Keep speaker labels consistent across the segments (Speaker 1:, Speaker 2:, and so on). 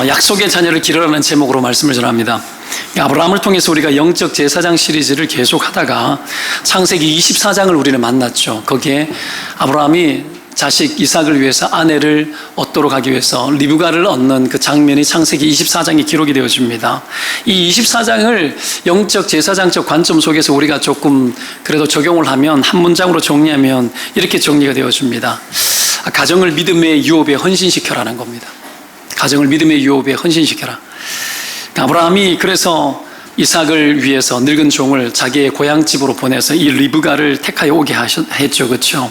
Speaker 1: 약속의 자녀를 기르라는 제목으로 말씀을 전합니다. 아브라함을 통해서 우리가 영적 제사장 시리즈를 계속 하다가 창세기 24장을 우리는 만났죠. 거기에 아브라함이 자식 이삭을 위해서 아내를 얻도록 하기 위해서 리브가를 얻는 그 장면이 창세기 24장에 기록이 되어집니다. 이 24장을 영적 제사장적 관점 속에서 우리가 조금 그래도 적용을 하면 한 문장으로 정리하면 이렇게 정리가 되어집니다. 가정을 믿음의 유업에 헌신시켜라는 겁니다. 가정을 믿음의 유업에 헌신시켜라. 아브라함이 그래서 이삭을 위해서 늙은 종을 자기의 고향집으로 보내서 이 리브가를 택하여 오게 했죠. 그렇죠?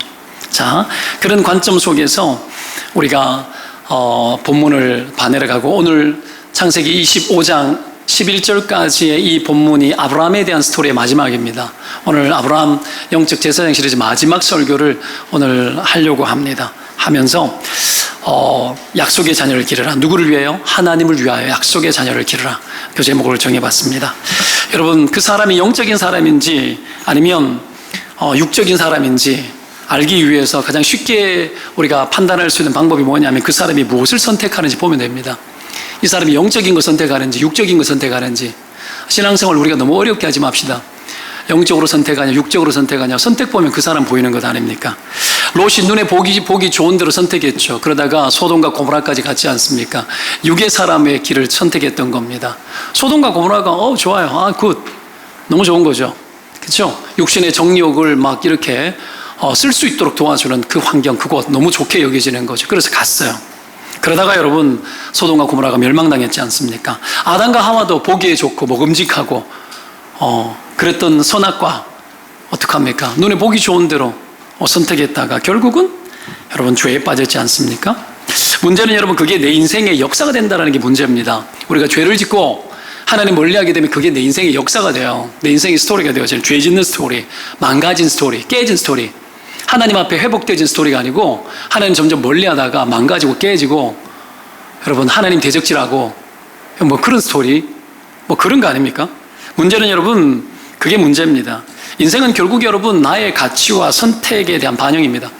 Speaker 1: 자, 그런 관점 속에서 우리가 본문을 반해를 가고 오늘 창세기 25장 11절까지의 이 본문이 아브라함에 대한 스토리의 마지막입니다. 오늘 아브라함 영적 제사장 시리즈 마지막 설교를 오늘 하려고 합니다. 하면서 약속의 자녀를 기르라. 누구를 위하여? 하나님을 위하여 약속의 자녀를 기르라. 그 제목을 정해봤습니다. 여러분, 그 사람이 영적인 사람인지 아니면 육적인 사람인지 알기 위해서 가장 쉽게 우리가 판단할 수 있는 방법이 뭐냐면 그 사람이 무엇을 선택하는지 보면 됩니다. 이 사람이 영적인 걸 선택하는지 육적인 걸 선택하는지. 신앙생활 우리가 너무 어렵게 하지 맙시다. 영적으로 선택하냐 육적으로 선택하냐. 선택 보면 그 사람 보이는 것 아닙니까? 롯이 눈에 보기 좋은 대로 선택했죠. 그러다가 소돔과 고모라까지 갔지 않습니까? 육의 사람의 길을 선택했던 겁니다. 소돔과 고모라가 좋아요. 굿. 너무 좋은 거죠. 그렇죠? 육신의 정욕을 막 이렇게 쓸 수 있도록 도와주는 그 환경, 그곳 너무 좋게 여겨지는 거죠. 그래서 갔어요. 그러다가 여러분 소돔과 고모라가 멸망당했지 않습니까? 아담과 하와도 보기에 좋고 먹음직하고 그랬던 선악과 어떡합니까? 눈에 보기 좋은 대로 선택했다가 결국은 여러분 죄에 빠졌지 않습니까? 문제는 여러분 그게 내 인생의 역사가 된다는 게 문제입니다. 우리가 죄를 짓고 하나님 멀리하게 되면 그게 내 인생의 역사가 돼요. 내 인생의 스토리가 되어져요. 죄 짓는 스토리, 망가진 스토리, 깨진 스토리. 하나님 앞에 회복되진 스토리가 아니고 하나님 점점 멀리하다가 망가지고 깨지고 여러분 하나님 대적질하고 뭐 그런 스토리, 뭐 그런 거 아닙니까? 문제는 여러분 그게 문제입니다. 인생은 결국 여러분 나의 가치와 선택에 대한 반영입니다.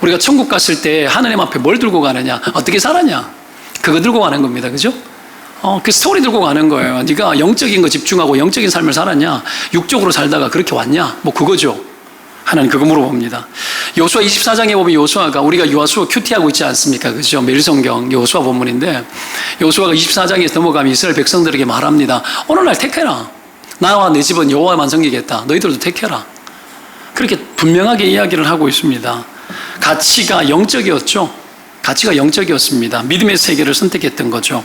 Speaker 1: 우리가 천국 갔을 때 하나님 앞에 뭘 들고 가느냐, 어떻게 살았냐, 그거 들고 가는 겁니다. 그죠? 그 스토리 들고 가는 거예요. 네가 영적인 거 집중하고 영적인 삶을 살았냐, 육적으로 살다가 그렇게 왔냐, 뭐 그거죠. 하나님 그거 물어봅니다. 여호수아 24장에 보면 여호수아가 우리가 여호수아 큐티하고 있지 않습니까? 그죠? 매일 성경 여호수아 본문인데 여호수아가 24장에서 넘어가면 이스라엘 백성들에게 말합니다. 오늘날 택해라. 나와 내 집은 여호와만 섬기겠다. 너희들도 택해라. 그렇게 분명하게 이야기를 하고 있습니다. 가치가 영적이었죠. 가치가 영적이었습니다. 믿음의 세계를 선택했던 거죠.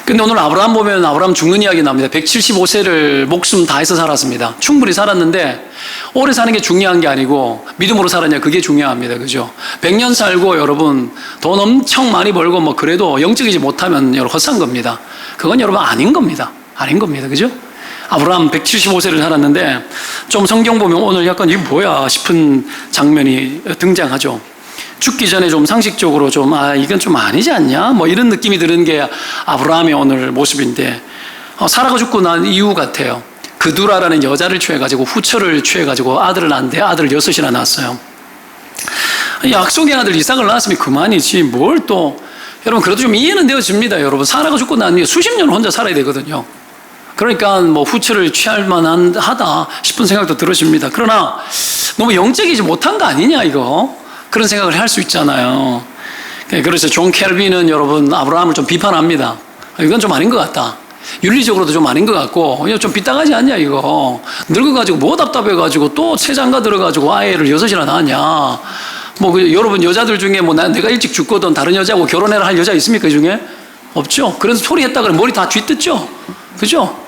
Speaker 1: 근데 오늘 아브라함 보면 아브라함 죽는 이야기 나옵니다. 175세를 목숨 다해서 살았습니다. 충분히 살았는데 오래 사는 게 중요한 게 아니고 믿음으로 살았냐, 그게 중요합니다. 그죠? 100년 살고 여러분 돈 엄청 많이 벌고 뭐 그래도 영적이지 못하면 여러분 헛산 겁니다. 그건 여러분 아닌 겁니다. 아닌 겁니다. 그죠? 아브라함 175세를 살았는데 좀 성경 보면 오늘 약간 이게 뭐야 싶은 장면이 등장하죠. 죽기 전에 좀 상식적으로 좀 이건 좀 아니지 않냐 뭐 이런 느낌이 드는 게 아브라함의 오늘 모습인데 사라가 죽고 난 이유 같아요. 그두라라는 여자를 취해가지고 후처를 취해가지고 아들을 낳는데 아들을 6이나 낳았어요. 약속의 아들 이삭을 낳았으면 그만이지 뭘 또 여러분 그래도 좀 이해는 되어집니다. 여러분 사라가 죽고 난 뒤에 수십 년 혼자 살아야 되거든요. 그러니까 뭐 후처를 취할 만하다 싶은 생각도 들으십니다. 그러나 너무 영적이지 못한 거 아니냐 이거 그런 생각을 할 수 있잖아요. 그래서 존 켈빈은 여러분 아브라함을 좀 비판합니다. 이건 좀 아닌 것 같다. 윤리적으로도 좀 아닌 것 같고 좀 삐딱하지 않냐 이거. 늙어가지고 뭐 답답해가지고 또 세장가 들어가지고 아이를 6이나 낳았냐. 뭐 여러분 여자들 중에 뭐 내가 일찍 죽거든 다른 여자하고 결혼해라 할 여자 있습니까? 이 중에? 없죠. 그래서 소리 했다 그러면 머리 다 뒤뜯죠. 그죠?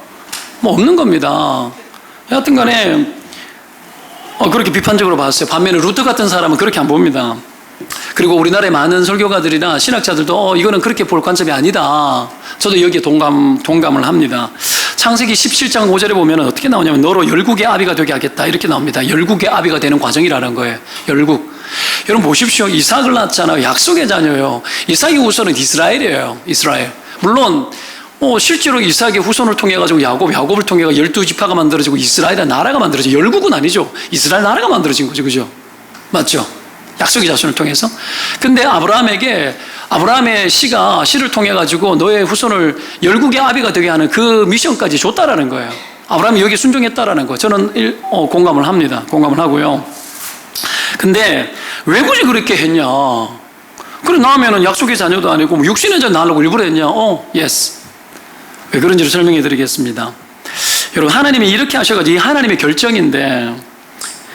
Speaker 1: 뭐 없는 겁니다. 하여튼 간에 그렇게 비판적으로 봤어요. 반면에 루트 같은 사람은 그렇게 안 봅니다. 그리고 우리나라의 많은 설교가들이나 신학자들도 이거는 그렇게 볼 관점이 아니다. 저도 여기에 동감을 합니다. 창세기 17장 5절에 보면 어떻게 나오냐면 너로 열국의 아비가 되게 하겠다 이렇게 나옵니다. 열국의 아비가 되는 과정이라는 거예요. 열국. 여러분 보십시오. 이삭을 낳았잖아요. 약속의 자녀예요. 이삭의 후손은 이스라엘이에요. 이스라엘. 물론 실제로 이삭의 후손을 통해 가지고 야곱을 통해 12지파가 만들어지고 이스라엘의 나라가 만들어져. 열국은 아니죠. 이스라엘 나라가 만들어진 거죠. 그죠? 맞죠? 약속의 자손을 통해서. 근데 아브라함에게 아브라함의 씨를 통해 가지고 너의 후손을 열국의 아비가 되게 하는 그 미션까지 줬다라는 거예요. 아브라함이 여기 순종했다라는 거. 저는 공감을 합니다. 공감을 하고요. 근데 왜 굳이 그렇게 했냐? 그래 나오면은 약속의 자녀도 아니고 뭐 육신의 자녀 낳으려고 일부러 했냐? 예스. 왜 그런지를 설명해 드리겠습니다. 여러분, 하나님이 이렇게 하셔가지고 이 하나님의 결정인데,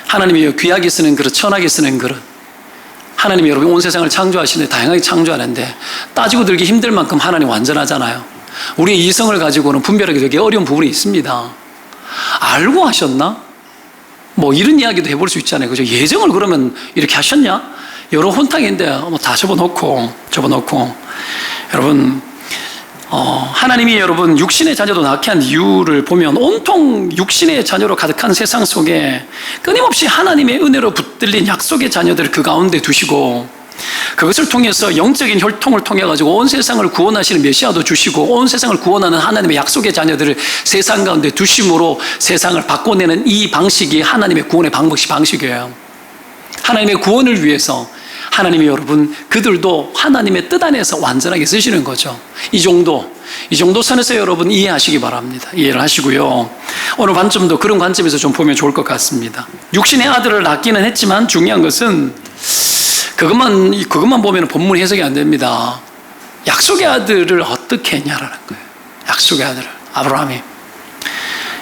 Speaker 1: 하나님이 귀하게 쓰는 그릇, 천하게 쓰는 그릇, 하나님이 여러분 온 세상을 창조하시는데 다양하게 창조하는데 따지고 들기 힘들 만큼 하나님 완전하잖아요. 우리의 이성을 가지고는 분별하기 되게 어려운 부분이 있습니다. 알고 하셨나? 뭐 이런 이야기도 해볼 수 있잖아요. 그죠? 예정을 그러면 이렇게 하셨냐? 여러 혼탕인데 다 접어놓고 여러분, 하나님이 여러분 육신의 자녀도 낳게 한 이유를 보면 온통 육신의 자녀로 가득한 세상 속에 끊임없이 하나님의 은혜로 붙들린 약속의 자녀들을 그 가운데 두시고, 그것을 통해서 영적인 혈통을 통해 가지고 온 세상을 구원하시는 메시아도 주시고 온 세상을 구원하는 하나님의 약속의 자녀들을 세상 가운데 두심으로 세상을 바꿔내는 이 방식이 하나님의 구원의 방식이에요. 하나님의 구원을 위해서 하나님이 여러분 그들도 하나님의 뜻 안에서 완전하게 쓰시는 거죠. 이 정도 선에서 여러분 이해하시기 바랍니다. 이해를 하시고요. 오늘 관점도 그런 관점에서 좀 보면 좋을 것 같습니다. 육신의 아들을 낳기는 했지만 중요한 것은 그것만 보면 본문 해석이 안 됩니다. 약속의 아들을 어떻게 했냐라는 거예요. 약속의 아들을 아브라함이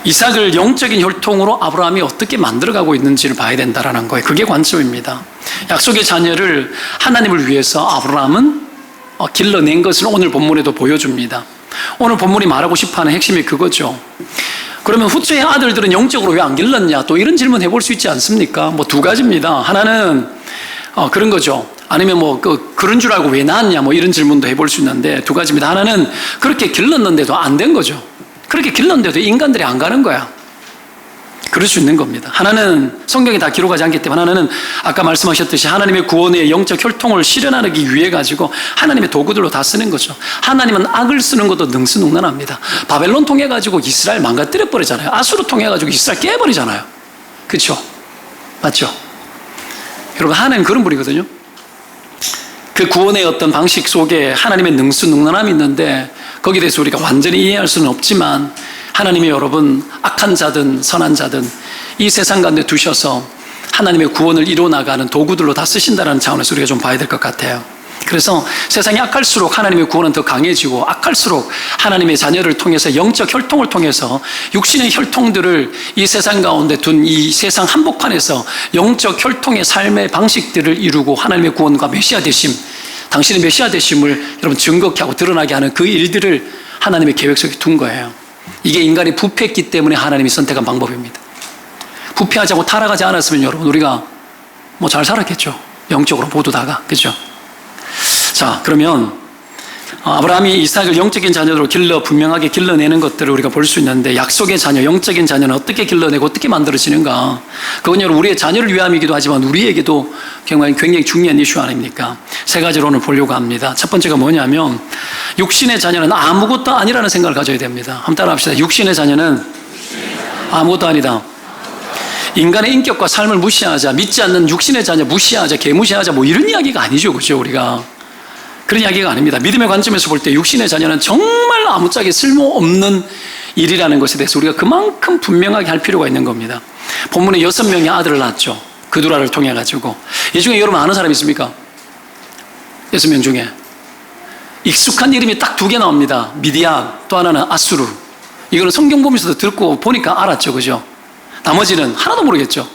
Speaker 1: 이삭을 영적인 혈통으로 아브라함이 어떻게 만들어가고 있는지를 봐야 된다는 거예요. 그게 관점입니다. 약속의 자녀를 하나님을 위해서 아브라함은 길러낸 것을 오늘 본문에도 보여줍니다. 오늘 본문이 말하고 싶어하는 핵심이 그거죠. 그러면 후처의 아들들은 영적으로 왜 안 길렀냐? 또 이런 질문 해볼 수 있지 않습니까? 뭐 두 가지입니다. 하나는 그런 거죠. 아니면 그런 줄 알고 왜 낳았냐? 뭐 이런 질문도 해볼 수 있는데 두 가지입니다. 하나는 그렇게 길렀는데도 안 된 거죠. 그렇게 길렀는데도 인간들이 안 가는 거야. 그럴 수 있는 겁니다. 하나는 성경이 다 기록하지 않기 때문에, 하나는 아까 말씀하셨듯이 하나님의 구원의 영적 혈통을 실현하기 위해 가지고 하나님의 도구들로 다 쓰는 거죠. 하나님은 악을 쓰는 것도 능수능란합니다. 바벨론 통해 가지고 이스라엘 망가뜨려 버리잖아요. 아수르 통해 가지고 이스라엘 깨버리잖아요. 그렇죠? 맞죠? 여러분, 하나님 그런 분이거든요. 그 구원의 어떤 방식 속에 하나님의 능수능란함이 있는데 거기에 대해서 우리가 완전히 이해할 수는 없지만, 하나님이 여러분 악한 자든 선한 자든 이 세상 가운데 두셔서 하나님의 구원을 이루어나가는 도구들로 다 쓰신다는 차원에서 우리가 좀 봐야 될 것 같아요. 그래서 세상이 악할수록 하나님의 구원은 더 강해지고, 악할수록 하나님의 자녀를 통해서 영적 혈통을 통해서 육신의 혈통들을 이 세상 가운데 둔 이 세상 한복판에서 영적 혈통의 삶의 방식들을 이루고 하나님의 구원과 메시아 되심, 당신의 메시아 되심을 여러분 증거케 하고 드러나게 하는 그 일들을 하나님의 계획 속에 둔 거예요. 이게 인간이 부패했기 때문에 하나님이 선택한 방법입니다. 부패하지 않고 타락하지 않았으면 여러분 우리가 뭐 잘 살았겠죠. 영적으로 모두 다가. 그렇죠? 자, 그러면 아브라함이 이삭을 영적인 자녀로 분명하게 길러내는 것들을 우리가 볼 수 있는데, 약속의 자녀, 영적인 자녀는 어떻게 길러내고 어떻게 만들어지는가? 그건 여러분 우리의 자녀를 위함이기도 하지만 우리에게도 굉장히 중요한 이슈 아닙니까? 세 가지로 오늘 보려고 합니다. 첫 번째가 뭐냐면, 육신의 자녀는 아무것도 아니라는 생각을 가져야 됩니다. 한번 따라 합시다. 육신의 자녀는 아무것도 아니다. 인간의 인격과 삶을 무시하자, 믿지 않는 육신의 자녀 무시하자, 개무시하자, 뭐 이런 이야기가 아니죠. 그렇죠? 우리가 그런 이야기가 아닙니다. 믿음의 관점에서 볼 때 육신의 자녀는 정말 아무짝에 쓸모없는 일이라는 것에 대해서 우리가 그만큼 분명하게 할 필요가 있는 겁니다. 본문에 6명의 아들을 낳았죠. 그두라를 통해 가지고. 이 중에 여러분 아는 사람 있습니까? 6명 중에 익숙한 이름이 딱 2개 나옵니다. 미디안, 또 하나는 아수르. 이거는 성경 보면서도 듣고 보니까 알았죠. 그죠? 나머지는 하나도 모르겠죠.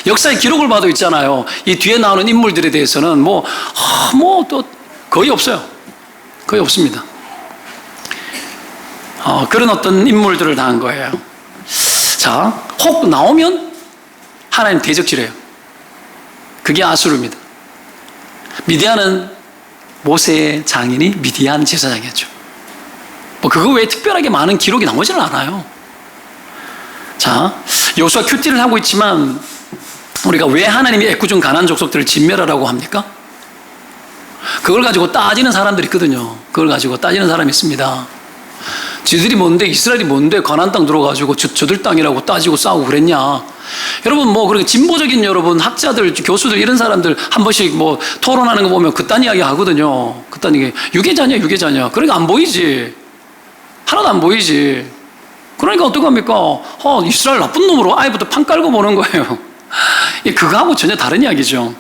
Speaker 1: 역사의 기록을 봐도 있잖아요. 이 뒤에 나오는 인물들에 대해서는 또 거의 없어요. 거의 없습니다. 그런 어떤 인물들을 다 한 거예요. 자, 혹 나오면 하나님 대적질해요. 그게 아수르입니다. 미디안은 모세의 장인이 미디안 제사장이었죠. 그거 외에 특별하게 많은 기록이 나오지는 않아요. 자, 여호수아 큐티를 하고 있지만 우리가 왜 하나님이 애꿎은 가나안 족속들을 진멸하라고 합니까? 그걸 가지고 따지는 사람들이 있거든요. 그걸 가지고 따지는 사람이 있습니다. 지들이 뭔데, 이스라엘이 뭔데 가나안 땅 들어가지고 저들 땅이라고 따지고 싸우고 그랬냐? 여러분 뭐 그렇게 진보적인 여러분 학자들, 교수들 이런 사람들 한 번씩 뭐 토론하는 거 보면 그딴 이야기 하거든요. 그딴 얘기 유괴자냐 유괴자냐. 그러니까 안 보이지. 하나도 안 보이지. 그러니까 어떡합니까? 이스라엘 나쁜 놈으로 아예부터 판 깔고 보는 거예요. 그거하고 전혀 다른 이야기죠.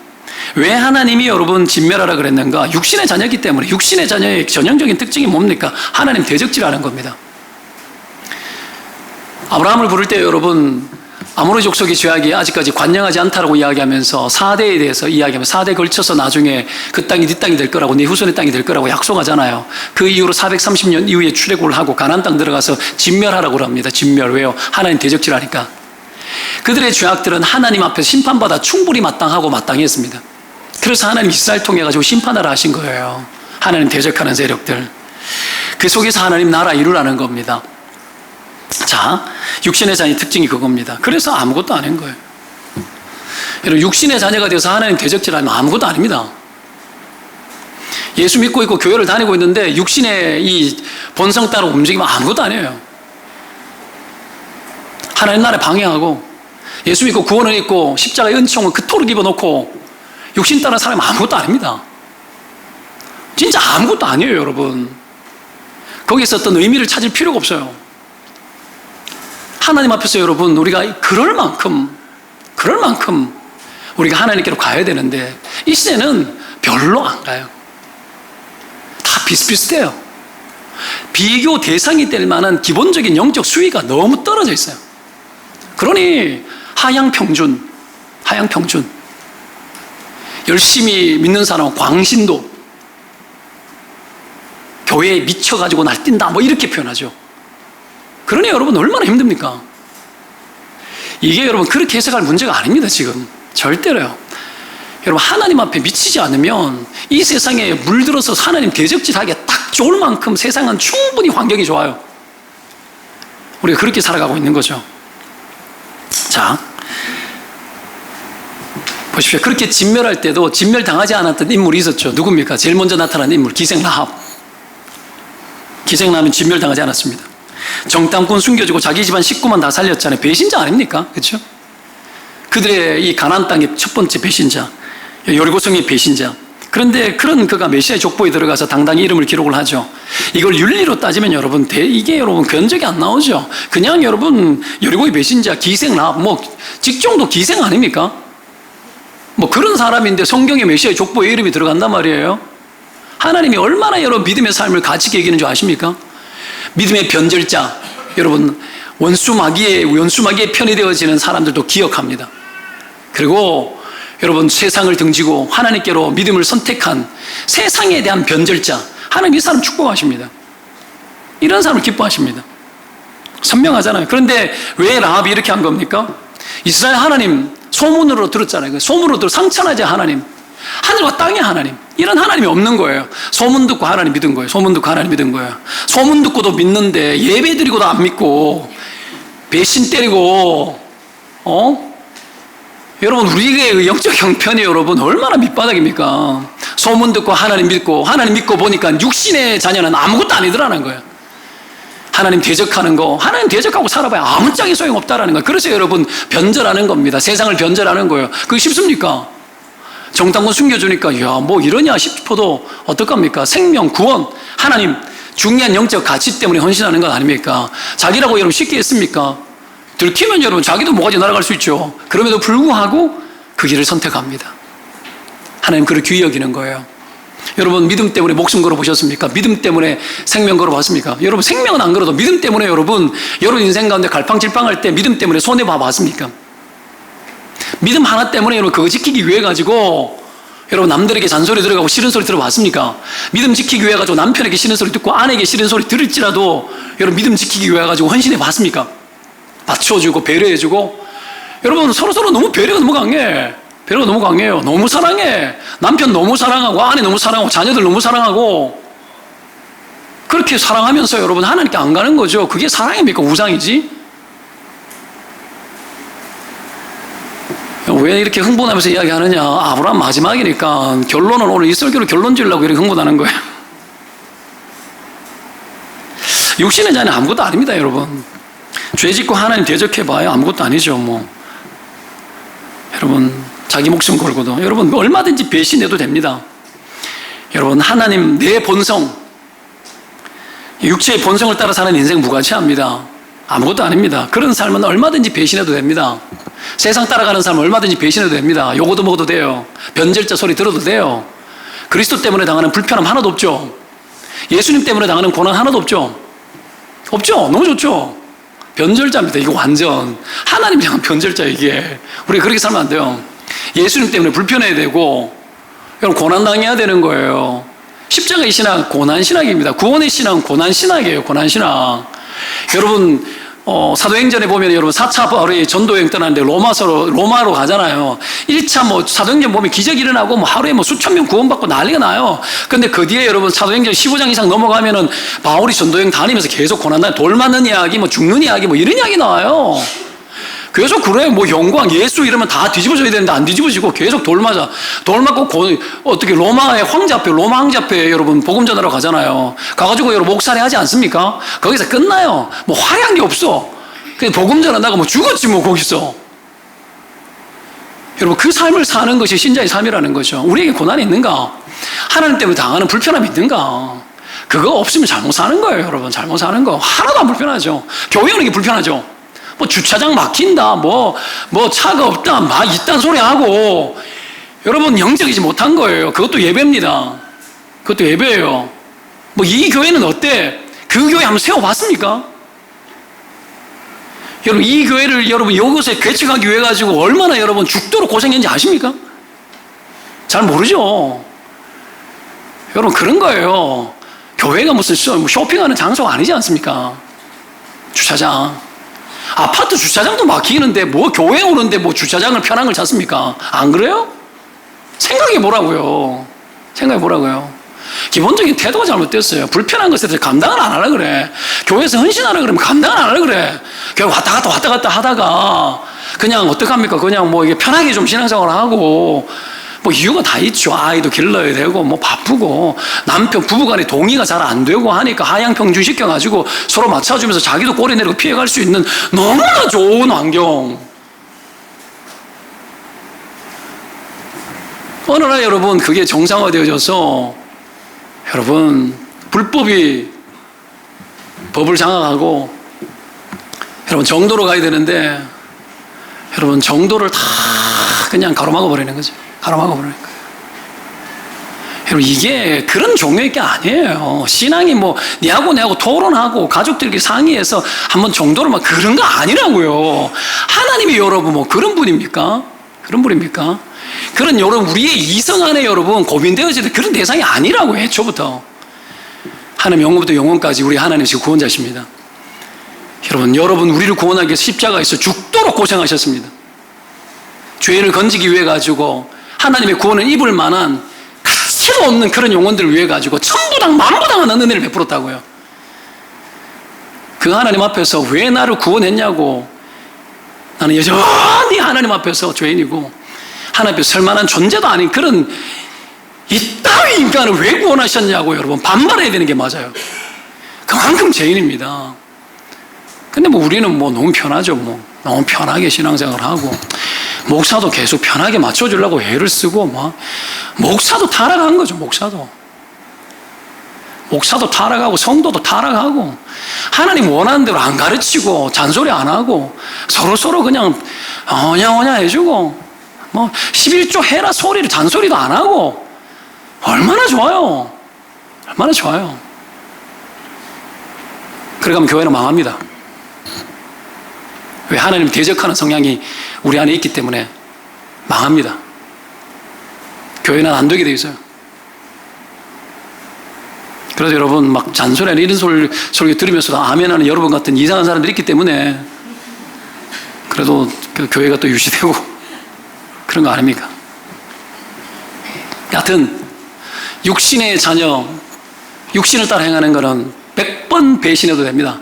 Speaker 1: 왜 하나님이 여러분 진멸하라 그랬는가? 육신의 자녀이기 때문에. 육신의 자녀의 전형적인 특징이 뭡니까? 하나님 대적질하는 겁니다. 아브라함을 부를 때 여러분 아모리 족속의 죄악이 아직까지 관영하지 않다라고 이야기하면서 4대에 대해서 이야기하면 4대 걸쳐서 나중에 그 땅이 네 땅이 될 거라고, 네 후손의 땅이 될 거라고 약속하잖아요. 그 이후로 430년 이후에 출애굽을 하고 가나안 땅 들어가서 진멸하라고 합니다. 진멸. 왜요? 하나님 대적질하니까. 그들의 죄악들은 하나님 앞에서 심판받아 충분히 마땅하고 마땅했습니다. 그래서 하나님 이스라엘 통해 가지고 심판하라 하신 거예요. 하나님 대적하는 세력들. 그 속에서 하나님 나라 이루라는 겁니다. 자, 육신의 자녀의 특징이 그겁니다. 그래서 아무것도 아닌 거예요. 여러분, 육신의 자녀가 되어서 하나님 대적질하면 아무것도 아닙니다. 예수 믿고 있고 교회를 다니고 있는데 육신의 이 본성 따라 움직이면 아무것도 아니에요. 하나님 나라에 방해하고 예수 믿고 구원을 입고 십자가의 은총을 그토록 입어놓고 육신 따라 사람은 아무것도 아닙니다. 진짜 아무것도 아니에요, 여러분. 거기서 어떤 의미를 찾을 필요가 없어요. 하나님 앞에서 여러분 우리가 그럴 만큼 우리가 하나님께로 가야 되는데 이 시대는 별로 안 가요. 다 비슷비슷해요. 비교 대상이 될 만한 기본적인 영적 수위가 너무 떨어져 있어요. 그러니 하향 평준 열심히 믿는 사람은 광신도, 교회에 미쳐가지고 날뛴다 뭐 이렇게 표현하죠. 그러니 여러분 얼마나 힘듭니까? 이게 여러분 그렇게 해석할 문제가 아닙니다. 지금 절대로요. 여러분 하나님 앞에 미치지 않으면 이 세상에 물들어서 하나님 대적질하기에 딱 좋을 만큼 세상은 충분히 환경이 좋아요. 우리가 그렇게 살아가고 있는 거죠. 자, 보십시오. 그렇게 진멸할 때도 진멸당하지 않았던 인물이 있었죠. 누굽니까? 제일 먼저 나타난 인물 기생 라합. 기생 라합은 진멸당하지 않았습니다. 정탐꾼 숨겨주고 자기 집안 식구만 다 살렸잖아요. 배신자 아닙니까? 그렇죠? 그들의 이 가나안 땅의 첫 번째 배신자, 여리고성의 배신자. 그런데 그런 그가 메시아의 족보에 들어가서 당당히 이름을 기록을 하죠. 이걸 윤리로 따지면 여러분 이게 여러분 견적이 안 나오죠. 그냥 여러분 여리고의 배신자, 기생 라합, 뭐 직종도 기생 아닙니까? 뭐 그런 사람인데 성경에 메시아의 족보에 이름이 들어간단 말이에요. 하나님이 얼마나 여러분 믿음의 삶을 가치게 여기는 줄 아십니까? 믿음의 변절자, 여러분 원수 마귀의 편이 되어지는 사람들도 기억합니다. 그리고 여러분 세상을 등지고 하나님께로 믿음을 선택한 세상에 대한 변절자, 하나님 이 사람 축복하십니다. 이런 사람을 기뻐하십니다. 선명하잖아요. 그런데 왜 라합이 이렇게 한 겁니까? 이스라엘 하나님 소문으로 들었잖아요. 소문으로 들어 상천하지 하나님, 하늘과 땅의 하나님, 이런 하나님이 없는 거예요. 소문 듣고 하나님 믿은 거예요. 소문 듣고 하나님 믿은 거예요. 소문 듣고도 믿는데 예배 드리고도 안 믿고 배신 때리고 여러분 우리의 영적 형편이 여러분 얼마나 밑바닥입니까? 소문 듣고 하나님 믿고 보니까 육신의 자녀는 아무것도 아니더라는 거예요. 하나님 대적하는 거, 하나님 대적하고 살아봐야 아무짝에 소용없다라는 거예요. 그래서 여러분 변절하는 겁니다. 세상을 변절하는 거예요. 그게 쉽습니까? 정탐꾼 숨겨주니까 뭐 이러냐 싶어도 어떡합니까? 생명, 구원, 하나님 중요한 영적 가치 때문에 헌신하는 것 아닙니까? 자기라고 여러분 쉽게 했습니까? 들키면 여러분 자기도 모가지 날아갈 수 있죠. 그럼에도 불구하고 그 길을 선택합니다. 하나님 그를 귀히 여기는 거예요. 여러분 믿음 때문에 목숨 걸어보셨습니까? 믿음 때문에 생명 걸어봤습니까? 여러분 생명은 안 걸어도 믿음 때문에 여러분 인생 가운데 갈팡질팡할 때 믿음 때문에 손해봐봤습니까? 믿음 하나 때문에 여러분 그거 지키기 위해 가지고 여러분 남들에게 잔소리 들어가고 싫은 소리 들어봤습니까? 믿음 지키기 위해 가지고 남편에게 싫은 소리 듣고 아내에게 싫은 소리 들을지라도 여러분 믿음 지키기 위해 가지고 헌신해 봤습니까? 받쳐주고 배려해주고. 여러분 서로 너무 배려가 너무 강해요. 너무 사랑해. 남편 너무 사랑하고 아내 너무 사랑하고 자녀들 너무 사랑하고. 그렇게 사랑하면서 여러분 하나님께 안 가는 거죠. 그게 사랑입니까? 우상이지? 왜 이렇게 흥분하면서 이야기하느냐? 아브라함 마지막이니까 결론은 오늘 이 설교로 결론 지으려고 이렇게 흥분하는 거예요. 육신의 자는 아무것도 아닙니다, 여러분. 죄 짓고 하나님 대적해봐야 아무것도 아니죠, 뭐. 여러분 자기 목숨 걸고도 여러분 얼마든지 배신해도 됩니다. 여러분 하나님 내 본성, 육체의 본성을 따라 사는 인생 무가치합니다. 아무것도 아닙니다. 그런 삶은 얼마든지 배신해도 됩니다. 세상 따라가는 삶은 얼마든지 배신해도 됩니다. 요거도 먹어도 돼요. 변절자 소리 들어도 돼요. 그리스도 때문에 당하는 불편함 하나도 없죠. 예수님 때문에 당하는 고난 하나도 없죠. 없죠. 너무 좋죠. 변절자입니다. 이거 완전 하나님 향한 변절자. 이게 우리가 그렇게 살면 안 돼요. 예수님 때문에 불편해야 되고 여러분 고난 당해야 되는 거예요. 십자가의 신앙 고난 신학입니다. 구원의 신앙은 고난 신학이에요. 고난 신학. 여러분 사도행전에 보면 여러분 4차 바울이 전도여행 떠나는데 로마로 가잖아요. 1차 사도행전 보면 기적이 일어나고 하루에 수천 명 구원받고 난리가 나요. 근데 그 뒤에 여러분 사도행전 15장 이상 넘어가면은 바울이 전도여행 다니면서 계속 고난당 돌 맞는 이야기, 죽는 이야기, 이런 이야기 나와요. 계속 그래. 영광, 예수 이러면 다 뒤집어져야 되는데 안 뒤집어지고 계속 돌 맞아. 돌 맞고 어떻게 로마의 황제 앞에, 로마 황제 앞에 여러분 복음 전하러 가잖아요. 가가지고 여러분 목살이 하지 않습니까? 거기서 끝나요. 화려한 게 없어. 그냥 복음 전하다가 죽었지 거기서. 여러분 그 삶을 사는 것이 신자의 삶이라는 거죠. 우리에게 고난이 있는가? 하나님 때문에 당하는 불편함이 있는가? 그거 없으면 잘못 사는 거예요, 여러분. 잘못 사는 거. 하나도 안 불편하죠. 교회 오는 게 불편하죠. 주차장 막힌다, 차가 없다, 이딴 소리 하고, 여러분, 영적이지 못한 거예요. 그것도 예배입니다. 그것도 예배예요. 이 교회는 어때? 그 교회 한번 세워봤습니까? 여러분, 이 교회를 여러분, 이곳에 개척하기 위해 가지고 얼마나 여러분 죽도록 고생했는지 아십니까? 잘 모르죠. 여러분, 그런 거예요. 교회가 무슨 쇼핑하는 장소가 아니지 않습니까? 주차장. 아파트 주차장도 막히는데 교회 오는데 주차장을 편한 걸 찾습니까? 안 그래요? 생각해 보라고요. 기본적인 태도가 잘못됐어요. 불편한 것에 대해서 감당을 안 하라 그래. 교회에서 헌신하라 그러면 감당을 안 하라 그래. 교회 왔다 갔다 하다가 그냥 어떡합니까? 그냥 이게 편하게 좀 신앙생활을 하고 이유가 다 있죠. 아이도 길러야 되고, 바쁘고, 남편, 부부간에 동의가 잘 안 되고 하니까 하향평준 시켜가지고 서로 맞춰주면서 자기도 꼬리 내리고 피해갈 수 있는 너무나 좋은 환경. 어느 날 여러분, 그게 정상화되어져서 여러분, 불법이 법을 장악하고 여러분, 정도로 가야 되는데 여러분, 정도를 다 그냥 가로막아 버리는 거죠. 가로막아 버리는 거예요. 여러분, 이게 그런 종류의 게 아니에요. 신앙이 니하고 내하고 토론하고 가족들끼리 상의해서 한번 정도로 그런 거 아니라고요. 하나님이 여러분 그런 분입니까? 그런 분입니까? 그런 여러분 우리의 이성 안에 여러분 고민되어지는 그런 대상이 아니라고 애초부터. 하나님 영원부터 영원까지 우리 하나님 지금 구원자십니다. 여러분 우리를 구원하기 위해서 십자가에서 죽도록 고생하셨습니다. 죄인을 건지기 위해 가지고 하나님의 구원을 입을 만한 가치도 없는 그런 영혼들을 위해 가지고 천부당 만부당한 은혜를 베풀었다고요. 그 하나님 앞에서 왜 나를 구원했냐고. 나는 여전히 하나님 앞에서 죄인이고 하나님 앞에서 설만한 존재도 아닌 그런 이따위 인간을 왜 구원하셨냐고 여러분 반발해야 되는 게 맞아요. 그만큼 죄인입니다. 근데 우리는 너무 편하죠. 너무 편하게 신앙생활을 하고 목사도 계속 편하게 맞춰주려고 애를 쓰고 목사도 타락한 거죠. 목사도 타락하고 성도도 타락하고 하나님 원하는 대로 안 가르치고 잔소리 안 하고 서로 그냥 오냐 해주고 11조 해라 소리를 잔소리도 안 하고 얼마나 좋아요. 그래 가면 교회는 망합니다. 왜? 하나님 대적하는 성향이 우리 안에 있기 때문에 망합니다. 교회는 안 되게 돼 있어요. 그래서 여러분 잔소리나 이런 소리 들으면서도 아멘하는 여러분 같은 이상한 사람들이 있기 때문에 그래도 그 교회가 또 유지되고 그런 거 아닙니까? 여하튼 육신의 자녀, 육신을 따라 행하는 것은 100번 배신해도 됩니다.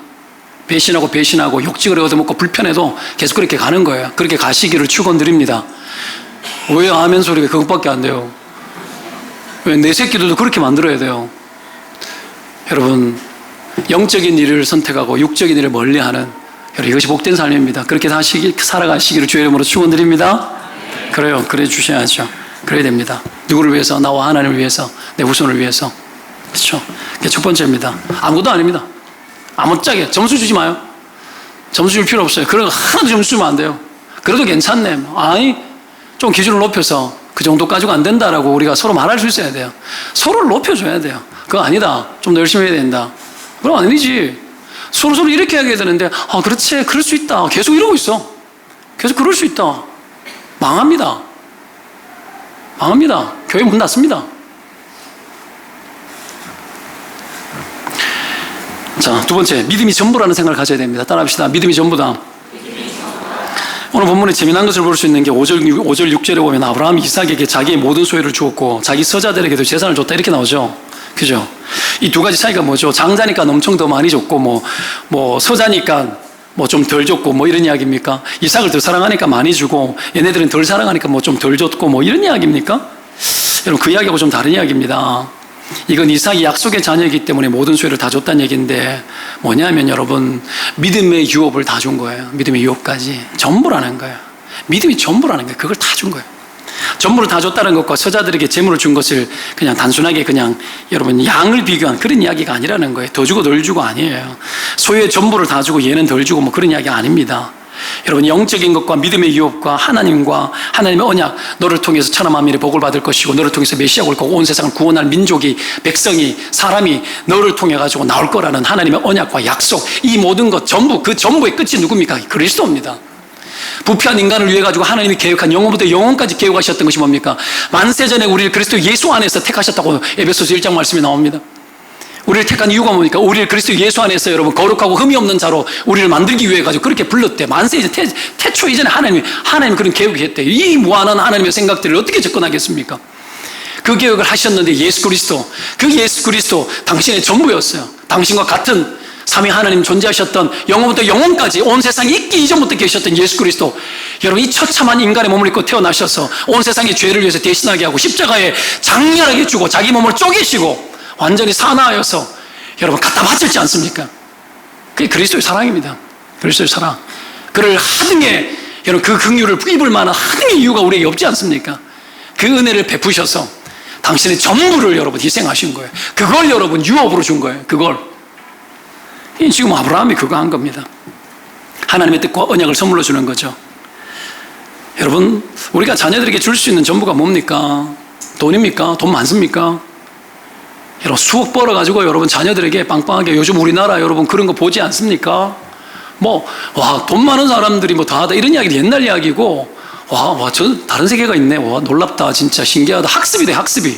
Speaker 1: 배신하고 욕직을 얻어먹고 불편해도 계속 그렇게 가는 거예요. 그렇게 가시기를 축원드립니다. 왜 아멘 소리가 그것밖에 안 돼요? 왜 내 새끼들도 그렇게 만들어야 돼요? 여러분, 영적인 일을 선택하고 육적인 일을 멀리하는 여러분, 이것이 복된 삶입니다. 그렇게 살아가시기를 주의 이름으로 축원드립니다. 그래요. 그래 주셔야죠. 그래야 됩니다. 누구를 위해서? 나와 하나님을 위해서, 내 후손을 위해서. 그렇죠. 그게 첫 번째입니다. 아무것도 아닙니다. 아무짝에 점수 주지 마요. 점수 줄 필요 없어요. 그래도 하나도 점수 주면 안 돼요. 그래도 괜찮네. 아니, 좀 기준을 높여서 그 정도 가지고 안 된다라고 우리가 서로 말할 수 있어야 돼요. 서로를 높여줘야 돼요. 그거 아니다. 좀 더 열심히 해야 된다. 그럼 아니지. 서로 이렇게 하게 되는데, 아, 그렇지. 그럴 수 있다. 계속 이러고 있어. 계속 그럴 수 있다. 망합니다. 망합니다. 교회 문 닫습니다. 자, 두 번째, 믿음이 전부라는 생각을 가져야 됩니다. 따라합시다. 믿음이 전부다. 오늘 본문에 재미난 것을 볼 수 있는 게 5절, 6절에 보면 아브라함이 이삭에게 자기의 모든 소유를 주었고 자기 서자들에게도 재산을 줬다 이렇게 나오죠. 그죠? 이 두 가지 차이가 뭐죠? 장자니까 엄청 더 많이 줬고 서자니까 좀 덜 줬고 이런 이야기입니까? 이삭을 더 사랑하니까 많이 주고 얘네들은 덜 사랑하니까 좀 덜 줬고 이런 이야기입니까? 여러분 그 이야기하고 좀 다른 이야기입니다. 이건 이삭이 약속의 자녀이기 때문에 모든 소유를 다 줬다는 얘기인데 뭐냐면 여러분 믿음의 유업을 다 준 거예요. 믿음의 유업까지 전부라는 거예요. 믿음이 전부라는 거예요. 그걸 다 준 거예요. 전부를 다 줬다는 것과 서자들에게 재물을 준 것을 그냥 단순하게 그냥 여러분 양을 비교한 그런 이야기가 아니라는 거예요. 더 주고 덜 주고 아니에요. 소유의 전부를 다 주고 얘는 덜 주고 그런 이야기가 아닙니다. 여러분 영적인 것과 믿음의 유업과 하나님과 하나님의 언약, 너를 통해서 천하 만민의 복을 받을 것이고 너를 통해서 메시아가 올 거고 온 세상을 구원할 민족이, 백성이, 사람이 너를 통해 가지고 나올 거라는 하나님의 언약과 약속, 이 모든 것 전부, 그 전부의 끝이 누굽니까? 그리스도입니다. 부패한 인간을 위해 가지고 하나님이 계획한 영원부터 영원까지 계획하셨던 것이 뭡니까? 만세전에 우리를 그리스도 예수 안에서 택하셨다고 에베소서 1장 말씀이 나옵니다. 우리를 택한 이유가 뭡니까? 우리를 그리스도 예수 안에서 여러분 거룩하고 흠이 없는 자로 우리를 만들기 위해 가지고 그렇게 불렀대. 만세 이제 태초 이전에 하나님 그런 계획을 했대. 이 무한한 하나님의 생각들을 어떻게 접근하겠습니까? 그 계획을 하셨는데 예수 그리스도 당신의 전부였어요. 당신과 같은 삼위 하나님 존재하셨던 영원부터 영원까지 온 세상이 있기 이전부터 계셨던 예수 그리스도, 여러분 이 처참한 인간의 몸을 입고 태어나셔서 온 세상의 죄를 위해서 대신하게 하고 십자가에 장렬하게 주고 자기 몸을 쪼개시고 완전히 사나하여서 여러분 갖다 바쳤지 않습니까? 그게 그리스도의 사랑입니다. 그리스도의 사랑. 그를 하등의 여러분 그 긍휼을 입을 만한 하등의 이유가 우리에게 없지 않습니까? 그 은혜를 베푸셔서 당신의 전부를 여러분 희생하신 거예요. 그걸 여러분 유업으로 준 거예요. 그걸. 지금 아브라함이 그거 한 겁니다. 하나님의 뜻과 언약을 선물로 주는 거죠. 여러분 우리가 자녀들에게 줄 수 있는 전부가 뭡니까? 돈입니까? 돈 많습니까? 여러분 수억 벌어가지고 여러분 자녀들에게 빵빵하게, 요즘 우리나라 여러분 그런 거 보지 않습니까? 돈 많은 사람들이 다 하다 이런 이야기도 옛날 이야기고, 저 다른 세계가 있네. 놀랍다. 진짜 신기하다. 학습이 돼, 학습이.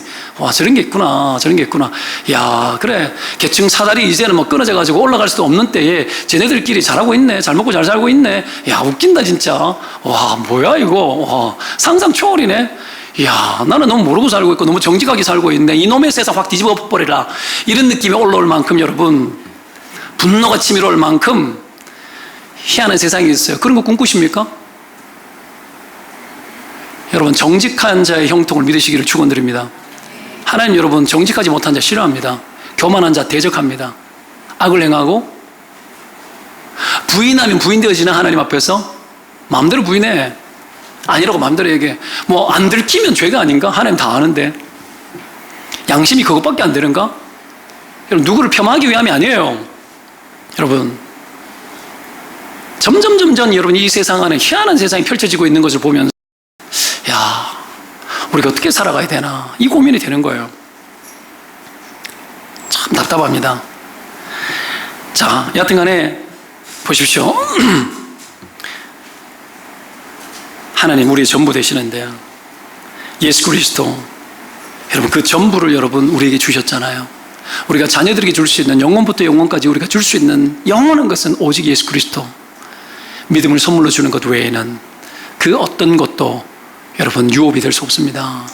Speaker 1: 저런 게 있구나. 저런 게 있구나. 야, 그래. 계층 사다리 이제는 끊어져가지고 올라갈 수도 없는 때에 쟤네들끼리 잘하고 있네. 잘 먹고 잘 살고 있네. 야, 웃긴다, 진짜. 뭐야, 이거. 상상 초월이네. 이야, 나는 너무 모르고 살고 있고 너무 정직하게 살고 있네. 이놈의 세상 확 뒤집어 버리라. 이런 느낌이 올라올 만큼 여러분, 분노가 치밀어올 만큼 희한한 세상이 있어요. 그런 거 꿈꾸십니까? 여러분 정직한 자의 형통을 믿으시기를 축원드립니다. 하나님 여러분 정직하지 못한 자 싫어합니다. 교만한 자 대적합니다. 악을 행하고 부인하면 부인되어지는 하나님 앞에서 마음대로 부인해. 아니라고 마음대로 얘기해. 안 들키면 죄가 아닌가? 하나님 다 아는데. 양심이 그것밖에 안 되는가? 여러분 누구를 폄하하기 위함이 아니에요. 여러분 점점 여러분 이 세상 안에 희한한 세상이 펼쳐지고 있는 것을 보면서 우리가 어떻게 살아가야 되나 이 고민이 되는 거예요. 참 답답합니다. 자, 여하튼간에 보십시오. 하나님 우리의 전부 되시는데 예수 그리스도, 여러분 그 전부를 여러분 우리에게 주셨잖아요. 우리가 자녀들에게 줄 수 있는, 영원부터 영원까지 우리가 줄 수 있는 영원한 것은 오직 예수 그리스도, 믿음을 선물로 주는 것 외에는 그 어떤 것도 여러분 유업이 될 수 없습니다.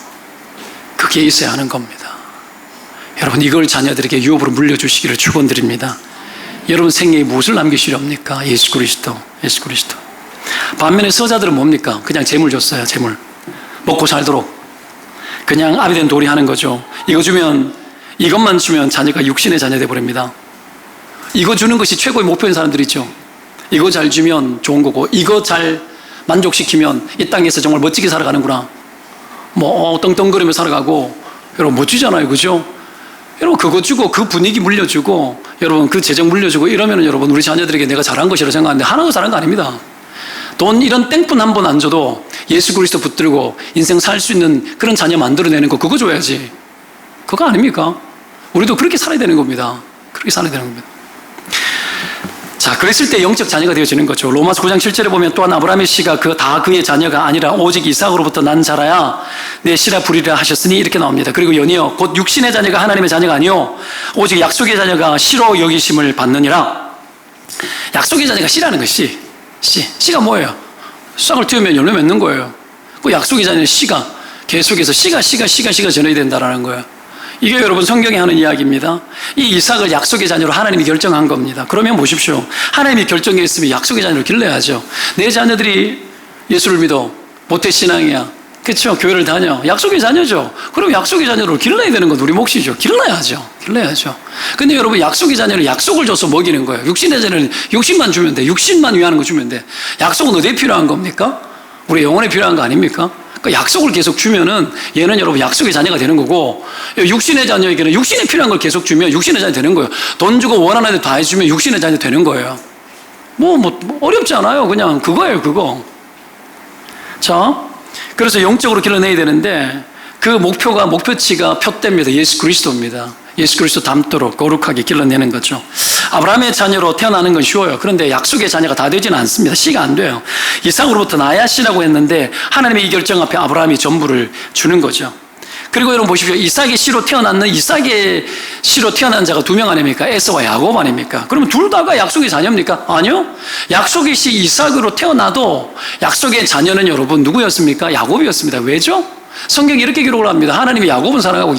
Speaker 1: 그게 있어야 하는 겁니다. 여러분 이걸 자녀들에게 유업으로 물려주시기를 축원드립니다. 여러분 생애에 무엇을 남기시렵니까? 예수 그리스도. 반면에 서자들은 뭡니까? 그냥 재물 줬어요. 재물 먹고 살도록 그냥 아비된 도리 하는 거죠. 이것만 주면 자녀가 육신의 자녀 되어버립니다. 이거 주는 것이 최고의 목표인 사람들 있죠. 이거 잘 주면 좋은 거고, 이거 잘 만족시키면 이 땅에서 정말 멋지게 살아가는구나. 뭐 떵떵거리며 살아가고, 여러분 멋지잖아요, 그죠? 여러분 그거 주고 그 분위기 물려주고 여러분 그 재정 물려주고 이러면은 여러분 우리 자녀들에게 내가 잘한 것이라고 생각하는데 하나도 잘한 거 아닙니다. 돈 이런 땡뿐 한 번 안 줘도 예수 그리스도 붙들고 인생 살 수 있는 그런 자녀 만들어내는 거, 그거 줘야지. 그거 아닙니까? 우리도 그렇게 살아야 되는 겁니다. 그렇게 살아야 되는 겁니다. 자, 그랬을 때 영적 자녀가 되어지는 거죠. 로마서 9장 7절에 보면 또한 아브라함의 씨가 다 그의 자녀가 아니라 오직 이삭으로부터 난 자라야 내 씨라 부리라 하셨으니 이렇게 나옵니다. 그리고 연이어 곧 육신의 자녀가 하나님의 자녀가 아니요 오직 약속의 자녀가 씨로 여기심을 받느니라. 약속의 자녀가 씨라는 것이 씨가 뭐예요? 싹을 틔우면 열매 맺는 거예요. 그 약속의 자녀는 씨가 계속해서 씨가 전해야 된다라는 거예요. 이게 여러분 성경이 하는 이야기입니다. 이 이삭을 약속의 자녀로 하나님이 결정한 겁니다. 그러면 보십시오. 하나님이 결정했으면 약속의 자녀로 길러야죠. 내 자녀들이 예수를 믿어. 모태신앙이야. 그렇죠? 교회를 다녀. 약속의 자녀죠. 그럼 약속의 자녀로 길러야 되는 건 우리 몫이죠. 길러야죠. 근데 여러분 약속의 자녀는 약속을 줘서 먹이는 거예요. 육신의 자녀는 육신만 주면 돼. 육신만 위하는 거 주면 돼. 약속은 어디에 필요한 겁니까? 우리 영혼에 필요한 거 아닙니까? 그 약속을 계속 주면은 얘는 여러분 약속의 자녀가 되는 거고, 육신의 자녀에게는 육신에 필요한 걸 계속 주면 육신의 자녀 되는 거예요. 돈 주고 원하는 데 다 해주면 육신의 자녀 되는 거예요. 뭐 어렵지 않아요. 그냥 그거예요, 그거. 자, 그래서 영적으로 길러내야 되는데 그 목표치가 표대입니다. 예수 그리스도입니다. 예수 그리스도 닮도록 거룩하게 길러내는 거죠. 아브라함의 자녀로 태어나는 건 쉬워요. 그런데 약속의 자녀가 다 되지는 않습니다. 씨가 안 돼요. 이삭으로부터 나야 씨라고 했는데 하나님의 이 결정 앞에 아브라함이 전부를 주는 거죠. 그리고 여러분 보십시오. 이삭의 씨로 태어난 자가 2명 아닙니까? 에서와 야곱 아닙니까? 그러면 둘 다가 약속의 자녀입니까? 아니요. 약속의 씨 이삭으로 태어나도 약속의 자녀는 여러분 누구였습니까? 야곱이었습니다. 왜죠? 성경이 이렇게 기록을 합니다. 하나님이 야곱은 사랑하고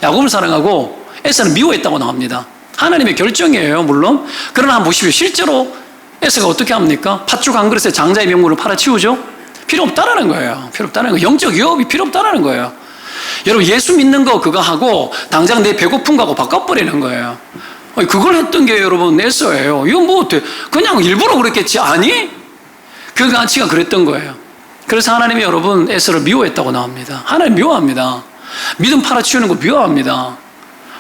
Speaker 1: 야곱을 사랑하고 에서는 미워했다고 나옵니다. 하나님의 결정이에요, 물론. 그러나 한번 보십시오. 실제로 에서가 어떻게 합니까? 팥죽 한 그릇에 장자의 명물을 팔아치우죠? 필요 없다라는 거예요. 영적 위협이 필요 없다라는 거예요. 여러분 예수 믿는 거 그거 하고 당장 내 배고픈 거하고 바꿔버리는 거예요. 그걸 했던 게 여러분 에서예요. 이건 뭐 그냥 일부러 그랬겠지? 아니? 그 가치가 그랬던 거예요. 그래서 하나님이 여러분 에서를 미워했다고 나옵니다. 하나님 미워합니다. 믿음 팔아치우는 거 미워합니다.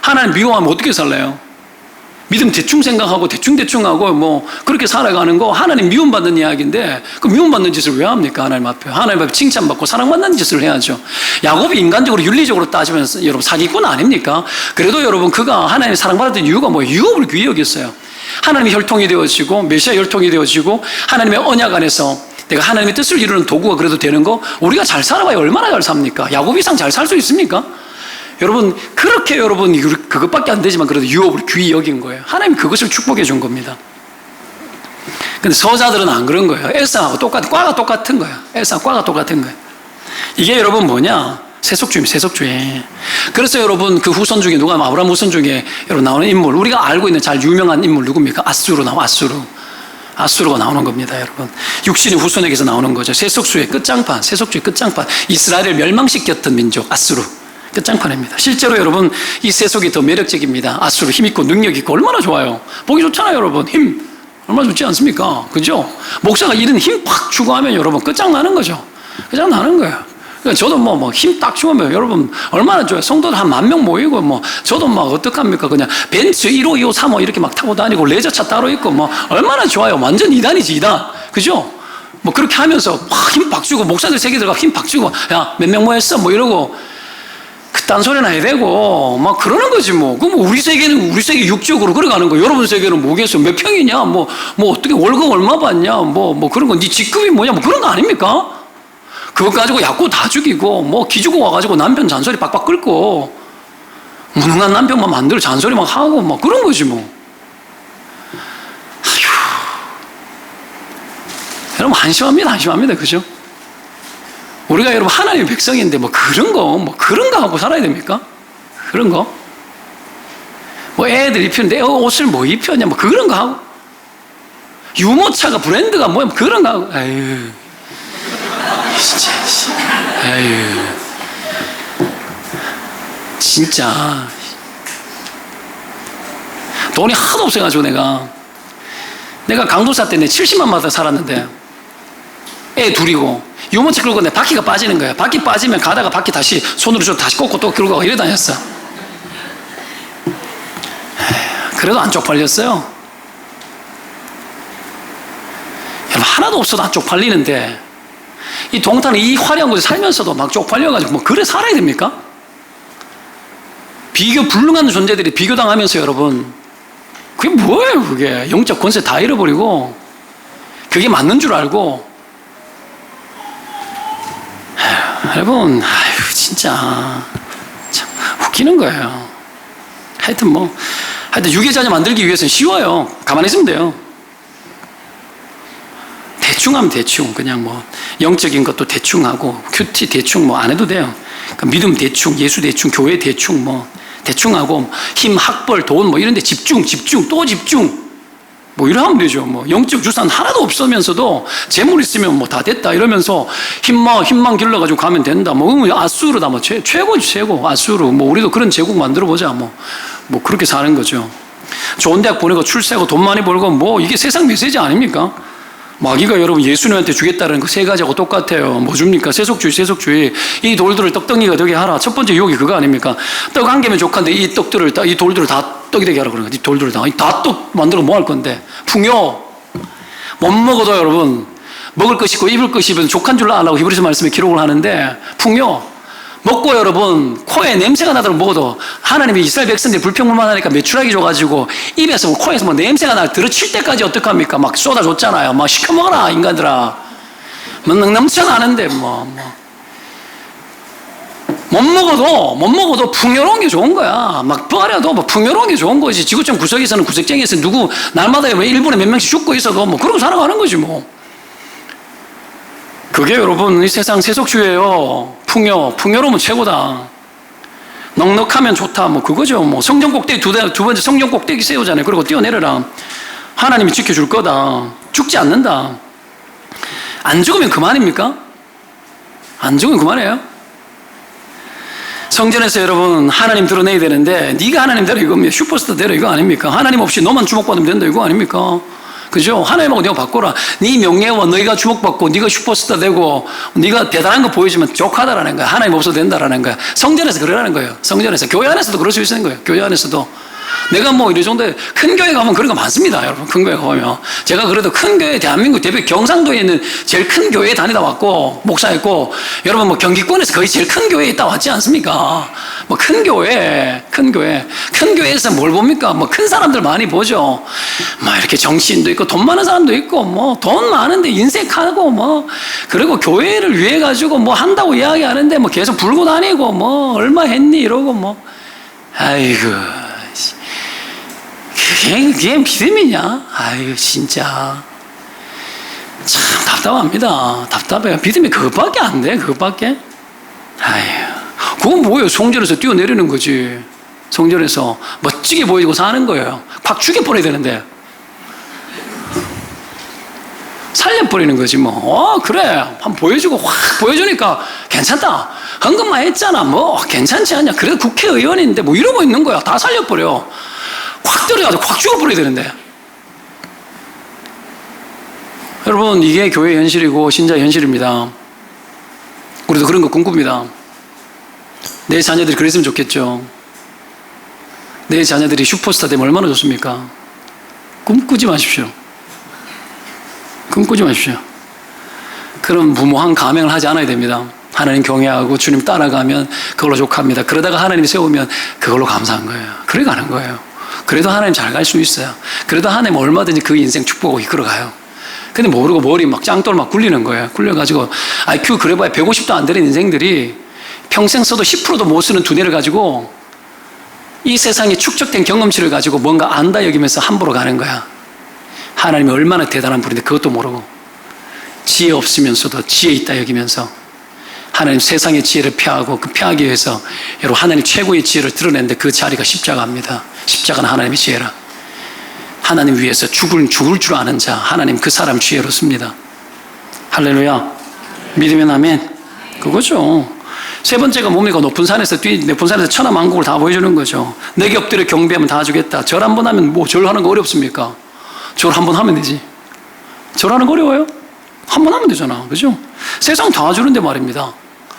Speaker 1: 하나님 미워하면 어떻게 살래요? 믿음 대충 생각하고 대충하고 뭐 그렇게 살아가는 거 하나님 미움받는 이야기인데 그 미움받는 짓을 왜 합니까? 하나님 앞에 칭찬받고 사랑받는 짓을 해야죠. 야곱이 인간적으로 윤리적으로 따지면 여러분 사기꾼 아닙니까? 그래도 여러분 그가 하나님의 사랑받았던 이유가 뭐예요? 유업을 귀히 여겼어요. 하나님의 혈통이 되어지고 메시아 혈통이 되어지고 하나님의 언약 안에서 내가 하나님의 뜻을 이루는 도구가 그래도 되는 거, 우리가 잘 살아봐야 얼마나 잘 삽니까? 야곱 이상 잘 살 수 있습니까? 여러분 그렇게 여러분 그것밖에 안 되지만 그래도 유업을 귀히 여긴 거예요. 하나님이 그것을 축복해 준 겁니다. 근데 서자들은 안 그런 거예요. 에사하고 과가 똑같은 거예요. 에사하고 과가 똑같은 거예요. 이게 여러분 뭐냐? 세속주의. 그래서 여러분 그 후손 중에 누가 아브라함 후손 중에 여러분 나오는 인물, 우리가 알고 있는 잘 유명한 인물 누굽니까? 아수르가 나오는 겁니다, 여러분. 육신의 후손에게서 나오는 거죠. 세속주의 끝장판. 이스라엘을 멸망시켰던 민족 아수르. 끝장판입니다. 실제로 여러분 이 세속이 더 매력적입니다. 아수르 힘있고 능력있고 얼마나 좋아요. 보기 좋잖아요, 여러분. 힘 얼마나 좋지 않습니까? 그죠? 목사가 이런 힘 팍 주고 하면 여러분 끝장나는 거죠. 끝장나는 거예요. 그러니까 저도 뭐 힘 딱 주면 여러분 얼마나 좋아요. 성도들 한 10,000명 모이고 뭐 저도 막 어떡합니까? 그냥 벤츠 1호, 2호, 3호 이렇게 막 타고 다니고 레저차 따로 있고 뭐 얼마나 좋아요. 완전 2단이지 2단. 그죠? 뭐 그렇게 하면서 막 힘 팍 주고 목사들 세계 들어가 힘 팍 주고 야 몇 명 모였어? 뭐 이러고 그딴 소리나 해야 되고 막 그러는 거지 뭐. 그럼 우리 세계 육적으로 그래가는 거. 여러분 세계는 뭐겠어? 몇 평이냐? 뭐 어떻게 월급 얼마 받냐? 뭐 그런 거. 네 직급이 뭐냐? 뭐 그런 거 아닙니까? 그거 가지고 약고 다 죽이고 뭐 기죽어 와가지고 남편 잔소리 빡빡 끓고 무능한 남편만 만들어 잔소리 막 하고 막 그런 거지 뭐. 아휴. 여러분 한심합니다. 그죠? 우리가 여러분 하나님의 백성인데 뭐 그런 거 하고 살아야 됩니까? 그런 거? 뭐 애들 입히는데 옷을 뭐 입혔냐? 뭐 그런 거 하고 유모차가 브랜드가 뭐야? 뭐 그런 거 하고 아유 진짜 아유 진짜 돈이 하도 없어가지고 내가 강도사 때 내 70만 받아 살았는데 애 둘이고 유모차 끌고 내 바퀴가 빠지는 거야. 바퀴 빠지면 가다가 바퀴 다시 손으로 좀 다시 꽂고 또 끌고 가고 이래 다녔어. 그래도 안 쪽팔렸어요. 여러분, 하나도 없어도 안 쪽팔리는데 이 동탄은 이 화려한 곳에 살면서도 막 쪽팔려가지고 뭐 그래 살아야 됩니까? 비교 불능한 존재들이 비교당하면서 여러분, 그게 뭐예요? 그게 영적 권세 다 잃어버리고 그게 맞는 줄 알고. 여러분, 진짜 참 웃기는 거예요. 하여튼 유괴자녀 만들기 위해서는 쉬워요. 가만히 있으면 돼요. 대충 하면 대충, 그냥 영적인 것도 대충 하고 큐티 대충 안 해도 돼요. 그러니까 믿음 대충, 예수 대충, 교회 대충 대충 하고 힘, 학벌, 돈 이런 데 집중 또 집중 이래 하면 되죠. 영적 주산 하나도 없으면서도 재물 있으면 다 됐다 이러면서 힘만 길러가지고 가면 된다. 아수르다. 최고지, 최고. 아수르. 우리도 그런 제국 만들어 보자. 그렇게 사는 거죠. 좋은 대학 보내고 출세하고 돈 많이 벌고 이게 세상 메시지 아닙니까? 마귀가 여러분 예수님한테 주겠다는 그 세 가지하고 똑같아요. 뭐 줍니까? 세속주의. 이 돌들을 떡덩이가 되게 하라. 첫 번째 유혹이 그거 아닙니까? 떡 한 개면 족한데 이 돌들을 다 떡이 되게 하라 그러는 거야. 이 돌들을 다 떡 만들어 뭐 할 건데? 풍요. 못 먹어도 여러분 먹을 것이 있고 입을 것이 있으면 족한 줄 알라고 히브리서 말씀에 기록을 하는데, 풍요. 먹고 여러분 코에 냄새가 나도록 먹어도 하나님이 이스라엘 백성들이 불평불만 하니까 메추라기 줘가지고 입에서 코에서 냄새가 나 들어칠 때까지 어떡합니까? 막 쏟아줬잖아요. 시켜 먹어라 인간들아. 넘쳐나는데 못 먹어도 풍요로운 게 좋은 거야. 버려도 풍요로운 게 좋은 거지. 지구촌 구석에서는 구석쟁이에서 누구 날마다 일본에 몇 명씩 죽고 있어도 그러고 살아가는 거지 그게 여러분 이 세상 세속주의예요. 풍요로우면 최고다. 넉넉하면 좋다. 그거죠. 성전 꼭대기 두 번째 성전 꼭대기 세우잖아요. 그리고 뛰어내려라. 하나님이 지켜줄 거다. 죽지 않는다. 안 죽으면 그만입니까? 안 죽으면 그만이에요. 성전에서 여러분 하나님 드러내야 되는데 네가 하나님 대로 이겁니다. 슈퍼스타 대로 이거 아닙니까? 하나님 없이 너만 주목받으면 된다 이거 아닙니까? 그죠? 하나님하고 네가 바꿔라. 네 명예와 너희가 주목받고 네가 슈퍼스타 되고 네가 대단한 거 보여주면 족하다라는 거야. 하나님 없어도 된다라는 거야. 성전에서 그러라는 거예요. 성전에서. 교회 안에서도 그럴 수 있는 거예요. 교회 안에서도. 내가 이 정도에 큰 교회 가면 그런 거 많습니다. 여러분 큰 교회 가면 제가 그래도 큰 교회 대한민국 대표 경상도에 있는 제일 큰 교회에 다니다 왔고 목사했고, 여러분 경기권에서 거의 제일 큰 교회에 있다 왔지 않습니까? 큰 교회에서 뭘 봅니까? 큰 사람들 많이 보죠. 이렇게 정치인도 있고 돈 많은 사람도 있고 돈 많은데 인색하고 그리고 교회를 위해 가지고 한다고 이야기하는데 계속 불고 다니고 얼마 했니 이러고 아이고. 그게 믿음이냐? 아유, 진짜. 참 답답합니다. 답답해요. 믿음이 그것밖에 안 돼, 그것밖에? 아유, 그건 뭐예요? 성전에서 뛰어내리는 거지. 성전에서 멋지게 보이고 사는 거예요. 확 죽여버려야 되는데. 살려버리는 거지, 그래. 한번 보여주고, 확 보여주니까 괜찮다. 헌금만 했잖아. 괜찮지 않냐. 그래도 국회의원인데 이러고 있는 거야. 다 살려버려. 확 때려가지고 확 죽어버려야 되는데. 여러분, 이게 교회 현실이고 신자 현실입니다. 우리도 그런 거 꿈꿉니다. 내 자녀들이 그랬으면 좋겠죠. 내 자녀들이 슈퍼스타 되면 얼마나 좋습니까? 꿈꾸지 마십시오. 꿈꾸지 마십시오. 그런 무모한 가명을 하지 않아야 됩니다. 하나님 경외하고 주님 따라가면 그걸로 족합니다. 그러다가 하나님이 세우면 그걸로 감사한 거예요. 그래 가는 거예요. 그래도 하나님 잘 갈 수 있어요. 그래도 하나님 얼마든지 그 인생 축복하고 이끌어가요. 근데 모르고 머리 짱돌 굴리는 거예요. 굴려가지고 IQ 그래봐야 150도 안 되는 인생들이 평생 써도 10%도 못 쓰는 두뇌를 가지고 이 세상에 축적된 경험치를 가지고 뭔가 안다 여기면서 함부로 가는 거야. 하나님이 얼마나 대단한 분인데 그것도 모르고 지혜 없으면서도 지혜 있다 여기면서 하나님 세상의 지혜를 펴하고 그 펴하기 위해서 여러분 하나님 최고의 지혜를 드러냈는데 그 자리가 십자가입니다. 십자가는 하나님의 지혜라. 하나님 위해서 죽을 줄 아는 자 하나님 그 사람 지혜로 씁니다. 할렐루야. 믿으면 아멘. 그거죠. 세 번째가 뭡니까? 높은 산에서 천하만국을 다 보여주는 거죠. 내게 엎드려 경배하면 다 주겠다. 절 한 번 하면 절하는 거 어렵습니까? 절 한 번 하면 되지. 절하는 거 어려워요? 한 번 하면 되잖아. 그죠? 세상 다 주는데 말입니다.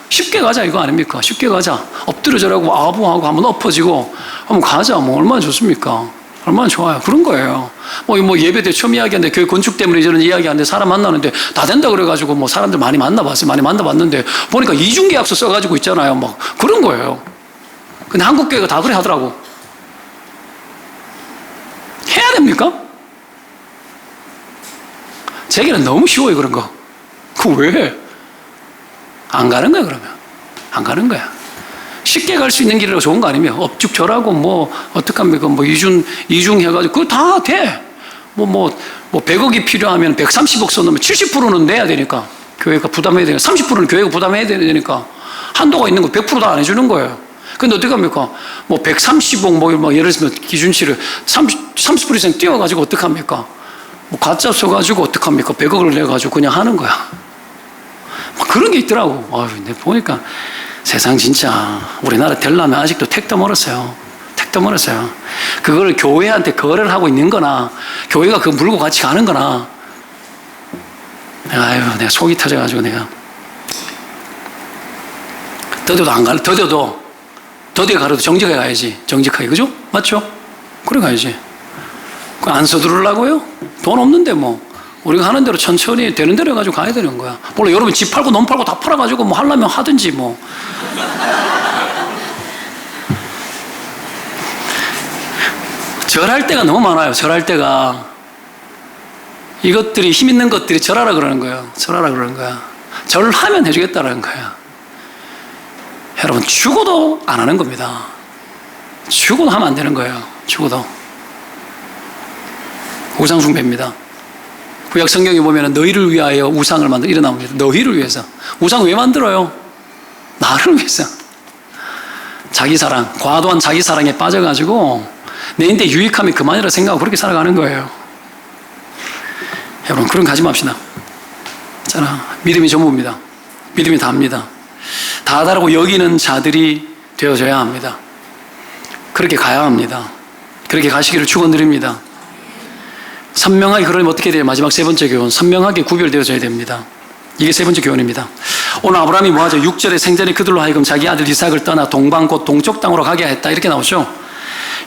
Speaker 1: 쉽게 가자 이거 아닙니까? 쉽게 가자. 엎드려져라고 아부하고 한번 엎어지고 한번 가자. 뭐 얼마나 좋습니까? 얼마나 좋아요. 그런 거예요. 뭐 예배 때 처음 이야기하는데 교회 건축 때문에 저는 이야기하는데 사람 만나는데 다 된다 그래가지고 뭐 사람들 많이 만나봤어요. 많이 만나봤는데 보니까 이중계약서 써가지고 있잖아요. 막 그런 거예요. 근데 한국 교회가 다 그래 하더라고. 해야 됩니까? 제게는 너무 쉬워요, 그런 거. 그거 왜? 안 가는 거야, 그러면. 안 가는 거야. 쉽게 갈 수 있는 길이라고 좋은 거 아니면 업죽절하고 뭐 어떡합니까? 뭐 이중 해가지고 그거 다 돼. 뭐 100억이 필요하면 130억 써놓으면 70%는 내야 되니까 교회가 부담해야 되니까 30%는 교회가 부담해야 되니까 한도가 있는 거 100% 다 안 해주는 거예요. 근데 어떡합니까? 뭐 130억 뭐 예를 들면 기준치를 30% 이상 뛰어가지고 어떡합니까? 뭐 가짜 써가지고 어떡합니까? 100억을 내가지고 그냥 하는 거야. 막 그런 게 있더라고. 아유, 내가 보니까 세상 진짜 우리나라 되려면 아직도 택도 멀었어요. 택도 멀었어요. 그걸 교회한테 거래를 하고 있는 거나 교회가 그거 물고 같이 가는 거나 아유, 내가 속이 터져가지고 내가 더뎌도 안 가, 더뎌도 가려도 정직하게 가야지. 정직하게. 그죠? 맞죠? 그래 가야지. 안 서두르려고요? 돈 없는데 뭐. 우리가 하는 대로 천천히 되는 대로 해가지고 가야 되는 거야. 물론 여러분 집 팔고 논 팔고 다 팔아가지고 뭐 하려면 하든지 뭐. 절할 때가 너무 많아요. 절할 때가. 이것들이 힘 있는 것들이 절하라 그러는 거예요. 절하라 그러는 거야. 절하면 해주겠다라는 거야. 여러분 죽어도 안 하는 겁니다. 죽어도 하면 안 되는 거예요. 죽어도. 우상 숭배입니다. 구약 성경에 보면 너희를 위하여 우상을 만들어 이래 나옵니다. 너희를 위해서. 우상 왜 만들어요? 나를 위해서. 자기 사랑, 과도한 자기 사랑에 빠져가지고 내인데 유익하면 그만이라 생각하고 그렇게 살아가는 거예요. 여러분 그런 가지 맙시다. 있잖아. 믿음이 전부입니다. 믿음이 다입니다. 다다라고 여기는 자들이 되어져야 합니다. 그렇게 가야 합니다. 그렇게 가시기를 축원드립니다. 선명하게 그러면 어떻게 돼요? 마지막 세 번째 교훈. 선명하게 구별되어져야 됩니다. 이게 세 번째 교훈입니다. 오늘 아브라함이 뭐하죠? 6절에 생전에 그들로 하여금 자기 아들 이삭을 떠나 동방 곧 동쪽 땅으로 가게 했다. 이렇게 나오죠.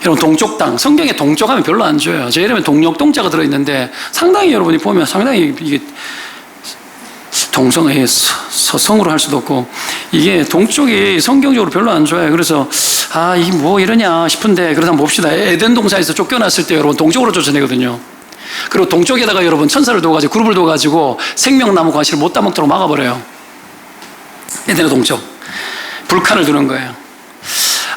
Speaker 1: 여러분 동쪽 땅. 성경에 동쪽 하면 별로 안 줘요. 제 이름에 동력동자가 들어있는데 상당히 여러분이 보면 상당히 이게 동성애 서성으로 할 수도 없고 이게 동쪽이 성경적으로 별로 안 좋아요. 그래서 이게 뭐 이러냐 싶은데 그러다 봅시다. 에덴 동산에서 쫓겨났을 때 여러분 동쪽으로 쫓아내거든요. 그리고 동쪽에다가 여러분 천사를 둬가지고 그룹을 둬가지고 생명나무 과실을 못 따먹도록 막아버려요. 에덴의 동쪽. 불칸을 두는 거예요.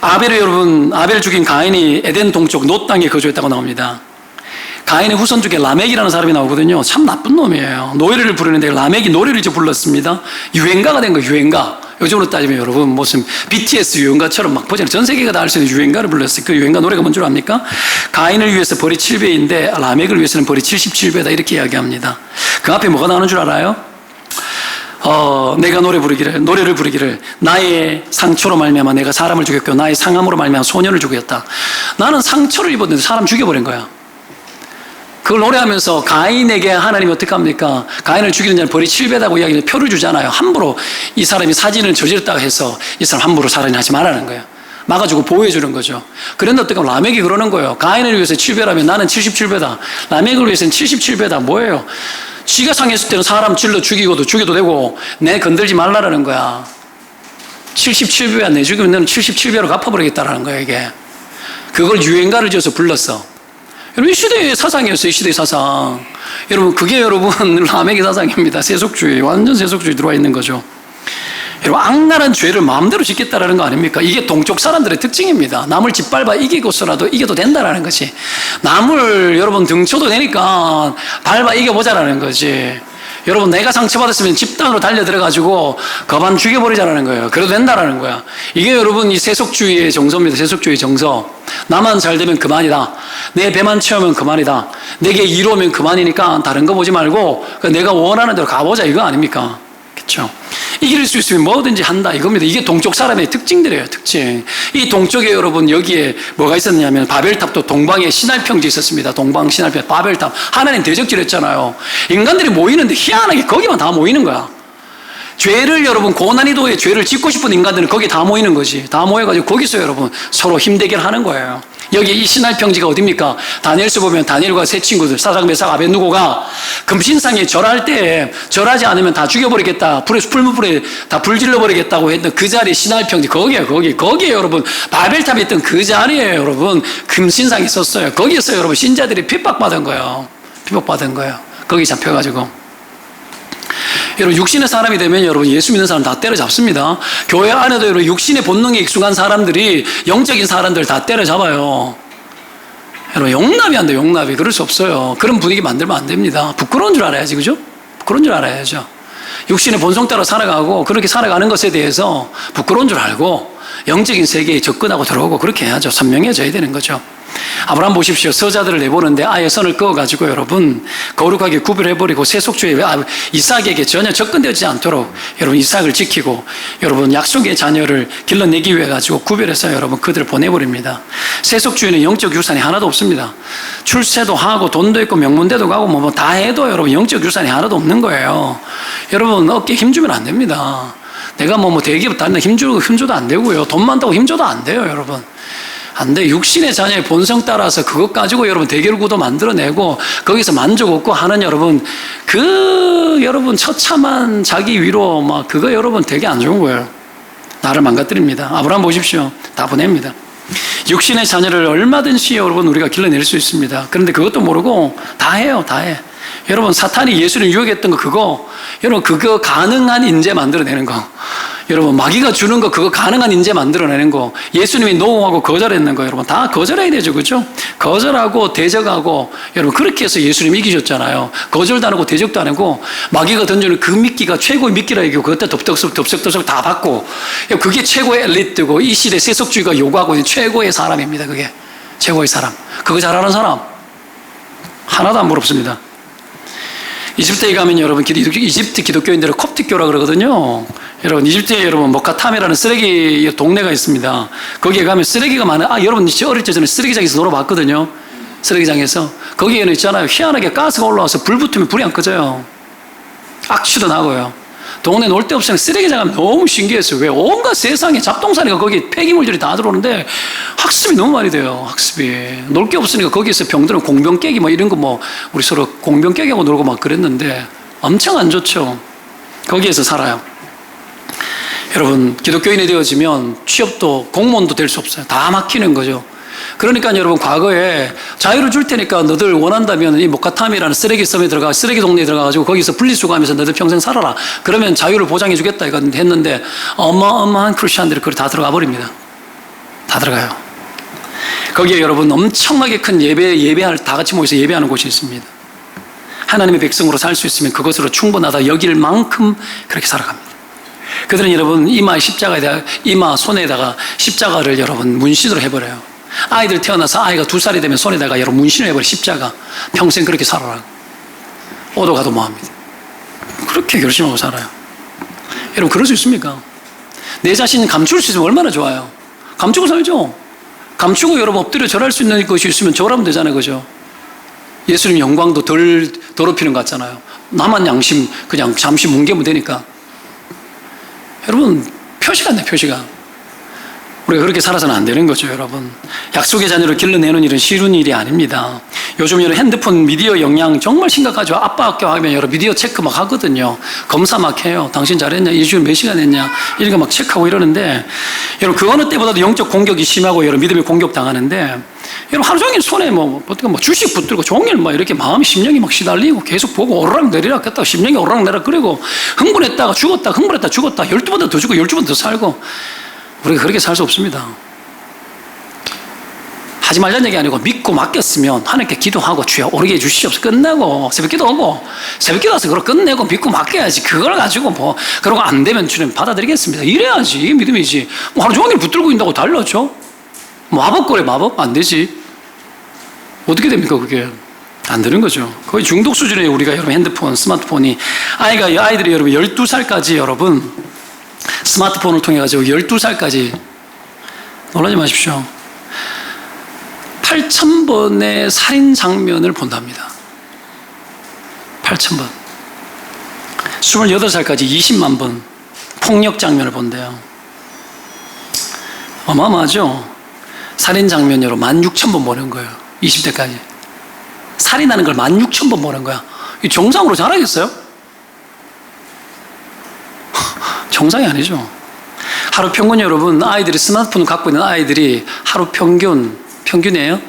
Speaker 1: 아벨을 죽인 가인이 에덴 동쪽 노 땅에 거주했다고 나옵니다. 가인의 후손 중에 라멕이라는 사람이 나오거든요. 참 나쁜 놈이에요. 노래를 부르는데 라멕이 노래를 이제 불렀습니다. 유행가가 된 거예요. 유행가. 요즘으로 따지면 여러분 무슨 BTS 유행가처럼 막 버전 전 세계가 다 알 수 있는 유행가를 불렀어요. 그 유행가 노래가 뭔 줄 압니까? 가인을 위해서 벌이 7배인데 라멕을 위해서는 벌이 77배다 이렇게 이야기합니다. 그 앞에 뭐가 나오는 줄 알아요? 내가 노래를 부르기를 나의 상처로 말미암아 내가 사람을 죽였고 나의 상함으로 말미암아 소년을 죽였다. 나는 상처를 입었는데 사람 죽여버린 거야. 그걸 노래하면서 가인에게 하나님이 어떻게 합니까? 가인을 죽이는 자는 벌이 7배다고 이야기하는 표를 주잖아요. 함부로 이 사람이 사진을 저질렀다고 해서 이 사람 함부로 살인하지 말라는 거예요. 막아주고 보호해주는 거죠. 그런데 어떻게 하면 라멕이 그러는 거예요. 가인을 위해서 7배라면 나는 77배다. 라멕을 위해서는 77배다. 뭐예요? 쥐가 상했을 때는 사람 질러 죽여도 되고 내 건들지 말라라는 거야. 77배야. 내 죽이면 너는 77배로 갚아버리겠다라는 거야 이게. 그걸 유행가를 지어서 불렀어. 여러분 이 시대의 사상이었어요. 이 시대의 사상. 여러분 그게 여러분 라멕의 사상입니다. 세속주의. 완전 세속주의 들어와 있는 거죠. 여러분 악랄한 죄를 마음대로 짓겠다라는 거 아닙니까? 이게 동쪽 사람들의 특징입니다. 남을 짓밟아 이기고서라도 이겨도 된다라는 것이. 남을 여러분 등쳐도 되니까 밟아 이겨보자라는 거지. 여러분 내가 상처받았으면 집단으로 달려들어가지고 거반 죽여버리자라는 거예요. 그래도 된다라는 거야. 이게 여러분 이 세속주의의 정서입니다. 세속주의 정서. 나만 잘 되면 그만이다. 내 배만 채우면 그만이다. 내게 이로우면 그만이니까 다른 거 보지 말고 내가 원하는 대로 가보자 이거 아닙니까? 그렇죠? 이길 수 있으면 뭐든지 한다 이겁니다. 이게 동쪽 사람의 특징들이에요. 특징. 이 동쪽에 여러분 여기에 뭐가 있었냐면 바벨탑도 동방에 신할평지 있었습니다. 동방 신할평 바벨탑. 하나님 대적질했잖아요. 인간들이 모이는데 희한하게 거기만 다 모이는 거야. 죄를 여러분 고난이도의 죄를 짓고 싶은 인간들은 거기 다 모이는 거지. 다 모여가지고 거기서 여러분 서로 힘대결하는 거예요. 여기 이 신할평지가 어딥니까? 다니엘서 보면 다니엘과 세 친구들 사드락 메삭 아벳느고가 금신상에 절할 때 절하지 않으면 다 죽여버리겠다. 풀무불에 다 불질러버리겠다고 했던 그 자리 신할평지 거기에요. 거기에 여러분 바벨탑에 있던 그 자리에 여러분 금신상이 있었어요. 거기에서 여러분 신자들이 핍박받은 거예요. 거기 잡혀가지고. 여러분 육신의 사람이 되면 여러분 예수 믿는 사람 다 때려잡습니다. 교회 안에도 여러분 육신의 본능에 익숙한 사람들이 영적인 사람들 다 때려잡아요. 여러분 용납이 안 돼요. 용납이. 그럴 수 없어요. 그런 분위기 만들면 안 됩니다. 부끄러운 줄 알아야지. 그죠? 부끄러운 줄 알아야죠. 육신의 본성 따라 살아가고 그렇게 살아가는 것에 대해서 부끄러운 줄 알고 영적인 세계에 접근하고 들어오고 그렇게 해야죠. 선명해져야 되는 거죠. 아브라함 보십시오. 서자들을 내보는데 아예 선을 그어가지고 여러분 거룩하게 구별해버리고 세속주의 이삭에게 전혀 접근되지 않도록 여러분 이삭을 지키고 여러분 약속의 자녀를 길러내기 위해 가지고 구별해서 여러분 그들을 보내버립니다. 세속주의는 영적 유산이 하나도 없습니다. 출세도 하고 돈도 있고 명문대도 가고 뭐 다 해도 여러분 영적 유산이 하나도 없는 거예요. 여러분 어깨에 힘주면 안 됩니다. 내가 뭐 대기업 다니는 힘줘도 안 되고요. 돈 많다고 힘줘도 안 돼요, 여러분. 안 돼. 육신의 자녀의 본성 따라서 그것 가지고 여러분 대결구도 만들어내고 거기서 만족 얻고 하는 여러분 여러분 처참한 자기 위로 막 그거 여러분 되게 안 좋은 거예요. 나를 망가뜨립니다. 아브라함 보십시오. 다 보냅니다. 육신의 자녀를 얼마든지 여러분 우리가 길러낼 수 있습니다. 그런데 그것도 모르고 다 해요. 다 해. 여러분 사탄이 예수를 유혹했던 거 그거 여러분 그거 가능한 인재 만들어내는 거 여러분 마귀가 주는 거 그거 가능한 인재 만들어내는 거 예수님이 노하고 거절했는 거 여러분 다 거절해야 되죠. 그렇죠? 거절하고 대적하고 여러분 그렇게 해서 예수님 이기셨잖아요. 거절도 안 하고 대적도 안 하고 마귀가 던지는 그 미끼가 최고의 미끼라 얘기고 그때 덥석덥석 다 받고 그게 최고의 엘리트고 이 시대 세속주의가 요구하고 있는 최고의 사람입니다. 그게 최고의 사람 그거 잘하는 사람 하나도 안 부럽습니다. 이집트에 가면 여러분 이집트 기독교인들은 콥틱교라 그러거든요. 여러분 이집트에 여러분 모카탐이라는 쓰레기 동네가 있습니다. 거기에 가면 쓰레기가 많아요. 여러분 어릴 때 저는 쓰레기장에서 놀아봤거든요. 쓰레기장에서 거기에는 있잖아요. 희한하게 가스가 올라와서 불 붙으면 불이 안 꺼져요. 악취도 나고요. 동네 놀 데 없으면 쓰레기장 가면 너무 신기했어요. 왜? 온갖 세상에 잡동사니까 거기 폐기물들이 다 들어오는데 학습이 너무 많이 돼요. 학습이. 놀 게 없으니까 거기에서 병들은 공병 깨기 뭐 이런 거 뭐 우리 서로 공병 깨기하고 놀고 막 그랬는데 엄청 안 좋죠. 거기에서 살아요. 여러분 기독교인이 되어지면 취업도 공무원도 될 수 없어요. 다 막히는 거죠. 그러니까 여러분 과거에 자유를 줄 테니까 너들 원한다면 이 모카탐이라는 쓰레기 섬에 쓰레기 동네에 들어가가지고 거기서 분리수거하면서 너들 평생 살아라. 그러면 자유를 보장해 주겠다 이거 했는데 어마어마한 크리스천들이 그걸 다 들어가 버립니다. 다 들어가요. 거기에 여러분 엄청나게 큰 예배할 다 같이 모여서 예배하는 곳이 있습니다. 하나님의 백성으로 살 수 있으면 그것으로 충분하다 여길 만큼 그렇게 살아갑니다. 그들은 여러분 이마 손에다가 십자가를 여러분 문신으로 해버려요. 아이들 태어나서 아이가 2살이 되면 손에다가 여러분 문신을 해버려 십자가 평생 그렇게 살아라. 오도 가도 뭐합니다. 그렇게 결심하고 살아요. 여러분 그럴 수 있습니까? 내 자신 감출 수 있으면 얼마나 좋아요. 감추고 살죠. 감추고 여러분 엎드려 절할 수 있는 것이 있으면 절하면 되잖아요. 그죠? 예수님 영광도 덜 더럽히는 것 같잖아요. 나만 양심 그냥 잠시 뭉개면 되니까. 여러분 표시가 안 돼. 표시가. 우리가 그렇게 살아서는 안 되는 거죠, 여러분. 약속의 자녀를 길러내는 일은 쉬운 일이 아닙니다. 요즘 여러분 핸드폰 미디어 영향 정말 심각하죠. 아빠 학교 하면 여러분 미디어 체크 막 하거든요. 검사 막 해요. 당신 잘했냐? 일주일 몇 시간 했냐? 이런 거 막 체크하고 이러는데 여러분 그 어느 때보다도 영적 공격이 심하고 여러분 믿음의 공격 당하는데 여러분 하루 종일 손에 뭐 주식 붙들고 종일 막 이렇게 마음이 심령이 막 시달리고 계속 보고 오르락 내리락 했다가 심령이 오르락 내리락 그리고 흥분했다가 죽었다 12번 더 죽고 12번 더 살고 우리가 그렇게 살 수 없습니다. 하지 말자는 얘기 아니고 믿고 맡겼으면 하나님께 기도하고 주여 오르게 해주시옵소서 끝내고 새벽기도 오고 새벽기도 와서 그걸 끝내고 믿고 맡겨야지. 그걸 가지고 뭐 그러고 안 되면 주님 받아들이겠습니다. 이래야지. 이게 믿음이지. 뭐 하루 종일 붙들고 있다고 달라져? 마법거래 마법? 안 되지. 어떻게 됩니까 그게? 안 되는 거죠. 거의 중독 수준의 우리가 여러분 핸드폰 스마트폰이 아이들이 여러분 12살까지 여러분 스마트폰을 통해 가지고 12살까지 놀라지 마십시오. 8,000번의 살인 장면을 본답니다. 8,000번. 28살까지 20만 번 폭력 장면을 본대요. 어마어마하죠? 살인 장면으로 16,000번 보는 거예요. 20대까지. 살인하는 걸 16,000번 보는 거야. 이 정상으로 잘하겠어요? 정상이 아니죠. 하루 평균 여러분, 아이들이 스마트폰을 갖고 있는 아이들이 하루 평균이에요?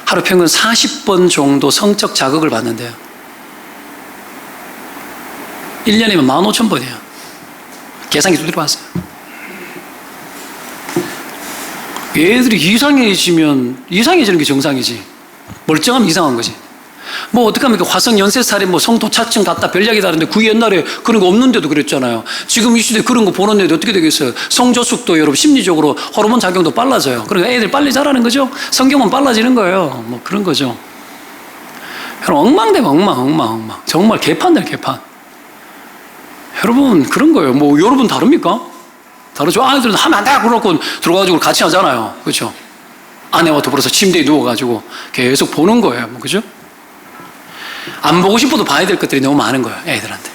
Speaker 1: 하루 평균 40번 정도 성적 자극을 받는데요. 1년이면 15,000번이에요. 계산기 두드려 봤어요. 얘들이 이상해지는 게 정상이지. 멀쩡하면 이상한 거지. 뭐 어떡합니까? 화성 연쇄살인 뭐 성도착증 같다 별약이 다른데 그 옛날에 그런 거 없는데도 그랬잖아요. 지금 이 시대에 그런 거 보는 애들 어떻게 되겠어요? 성조숙도 여러분 심리적으로 호르몬 작용도 빨라져요. 그러니까 애들 빨리 자라는 거죠. 성경은 빨라지는 거예요. 뭐 그런 거죠. 여러분 엉망되고 엉망. 정말 개판들 개판. 여러분 그런 거예요. 뭐 여러분 다릅니까? 다르죠. 아이들은 하면 안 돼! 그러고 들어가가지고 같이 하잖아요. 그렇죠? 아내와 더불어서 침대에 누워가지고 계속 보는 거예요. 뭐, 그죠? 안 보고 싶어도 봐야 될 것들이 너무 많은 거예요. 애들한테.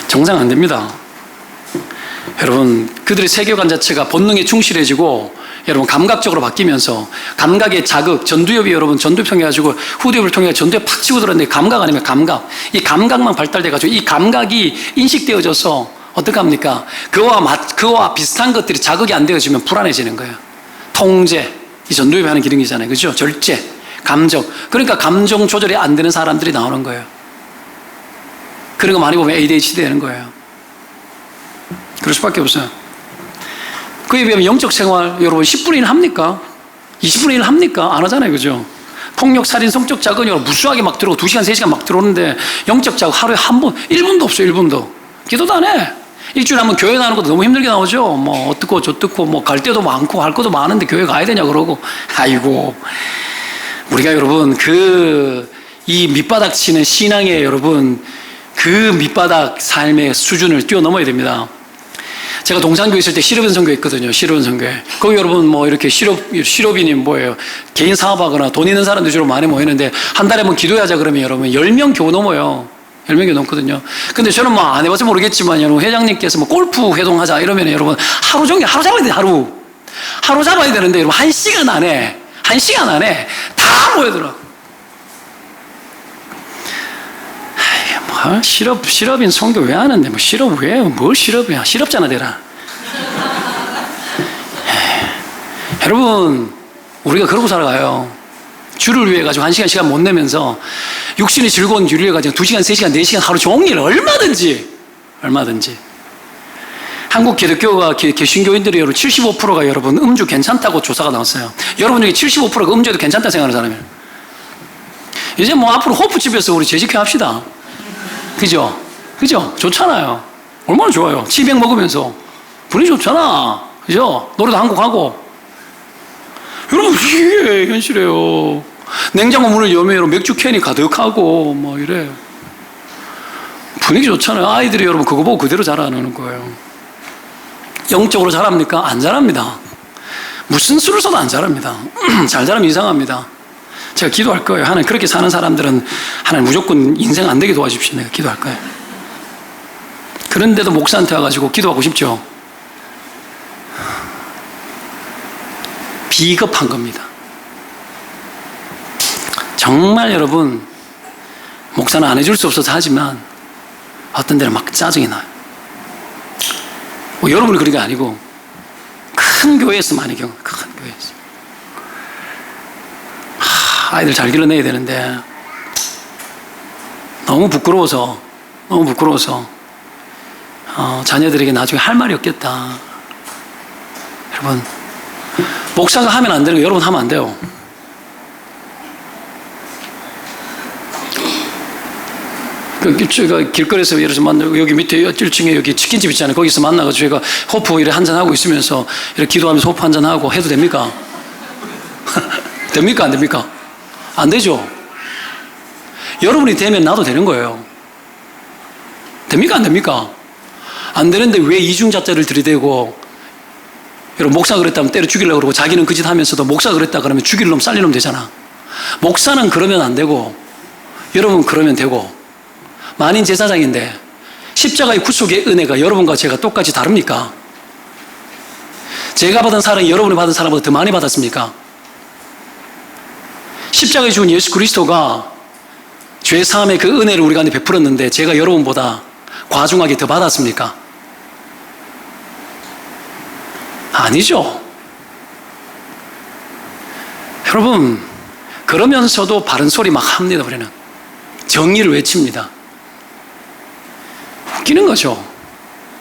Speaker 1: 정상 안 됩니다. 여러분, 그들의 세계관 자체가 본능에 충실해지고 여러분 감각적으로 바뀌면서 감각의 자극, 전두엽이 여러분 전두엽 통해 가지고 후두엽을 통해 전두엽 팍 치고 들었는데 감각 아니면 감각. 이 감각만 발달돼 가지고 이 감각이 인식되어져서 어떻게 합니까? 그와 비슷한 것들이 자극이 안 되어지면 불안해지는 거예요. 통제, 이 전두엽이 하는 기능이잖아요. 그죠? 절제, 감정. 그러니까 감정 조절이 안 되는 사람들이 나오는 거예요. 그런 거 많이 보면 ADHD 되는 거예요. 그럴 수밖에 없어요. 그에 비하면 영적 생활, 여러분 10분의 1 합니까? 20분의 1 합니까? 안 하잖아요. 그죠? 폭력, 살인, 성적 자극이 무수하게 막 들어오고 2시간, 3시간 막 들어오는데 영적 자극 하루에 한 번, 1분도 없어요. 1분도. 기도도 안 해. 일주일에 한 번 교회 가는 것도 너무 힘들게 나오죠. 뭐 어떻고 저떻고 뭐 갈 데도 많고 할 것도 많은데 교회 가야 되냐 그러고. 아이고. 우리가 여러분 이 밑바닥 치는 신앙의 여러분 그 밑바닥 삶의 수준을 뛰어넘어야 됩니다. 제가 동산교회 있을 때 실업인 선교 했거든요. 실업인 선교회. 거기 여러분 뭐 이렇게 실업인이 뭐예요? 개인 사업하거나 돈 있는 사람들 주로 많이 모이는데 한 달에 한번 기도하자 그러면 여러분 10명 겨우 넘어요. 10명이 넘거든요. 근데 저는 뭐 안 해봐서 모르겠지만 여러분 회장님께서 뭐 골프 회동하자 이러면 여러분 하루 종일 하루 잡아야 돼. 하루 잡아야 되는데 여러분 1시간 안에 다 모여들어. 뭐 실업인 선교 왜 하는데 뭐 실업 왜 뭘 실업이야? 실업자나 되라. 여러분 우리가 그러고 살아가요. 주를 위해 가지고 1시간 시간 못 내면서 육신이 즐거운 주를 위해 가지고 2시간, 3시간, 4시간 하루 종일 얼마든지 한국 기독교가 개신교인들이 여러분 75%가 여러분 음주 괜찮다고 조사가 나왔어요. 여러분 중에 75%가 음주해도 괜찮다 생각하는 사람이에요. 이제 뭐 앞으로 호프집에서 우리 재직회 합시다. 그죠? 좋잖아요. 얼마나 좋아요. 치맥 먹으면서 분위기 좋잖아. 그죠? 노래도 한 곡 하고. 여러분 이게 현실이에요. 냉장고 문을 열면 맥주 캔이 가득하고 뭐 이래. 분위기 좋잖아요. 아이들이 여러분 그거 보고 그대로 자라는 거예요. 영적으로 자랍니까? 안 자랍니다. 무슨 수를 써도 안 자랍니다. 잘 자라면 이상합니다. 제가 기도할 거예요. 하나님 그렇게 사는 사람들은 하나님 무조건 인생 안 되게 도와주십시오. 내가 기도할 거예요. 그런데도 목사한테 와가지고 기도하고 싶죠. 비겁한 겁니다. 정말 여러분 목사는 안 해줄 수 없어서 하지만 어떤 데는 막 짜증이 나요. 뭐 여러분이 그런 게 아니고 큰 교회에서 많이 큰 교회에서 아이들 잘 길러내야 되는데 너무 부끄러워서 자녀들에게 나중에 할 말이 없겠다. 여러분 목사가 하면 안 되는 거 여러분 하면 안 돼요. 제가 길거리에서 예를 들어서 만나고 여기 밑에 1층에 여기 치킨집 있잖아요. 거기서 만나가지고 제가 호프 이렇게 한잔하고 있으면서 이렇게 기도하면서 호프 한잔하고 해도 됩니까? 됩니까? 안 됩니까? 안 되죠. 여러분이 되면 나도 되는 거예요. 됩니까? 안 됩니까? 안 되는데 왜 이중잣대를 들이대고, 여러분, 목사 그랬다면 때려 죽이려고 그러고 자기는 그 짓 하면서도 목사 그랬다 그러면 죽일 놈 살릴 놈 되잖아. 목사는 그러면 안 되고, 여러분 그러면 되고, 만인 제사장인데 십자가의 구속의 은혜가 여러분과 제가 똑같이 다릅니까? 제가 받은 사랑이 여러분이 받은 사랑보다 더 많이 받았습니까? 십자가에 죽은 예수 그리스도가 죄 사함의 그 은혜를 우리 가운데 베풀었는데 제가 여러분보다 과중하게 더 받았습니까? 아니죠. 여러분, 그러면서도 바른 소리 막 합니다. 우리는 정의를 외칩니다. 웃기는 거죠.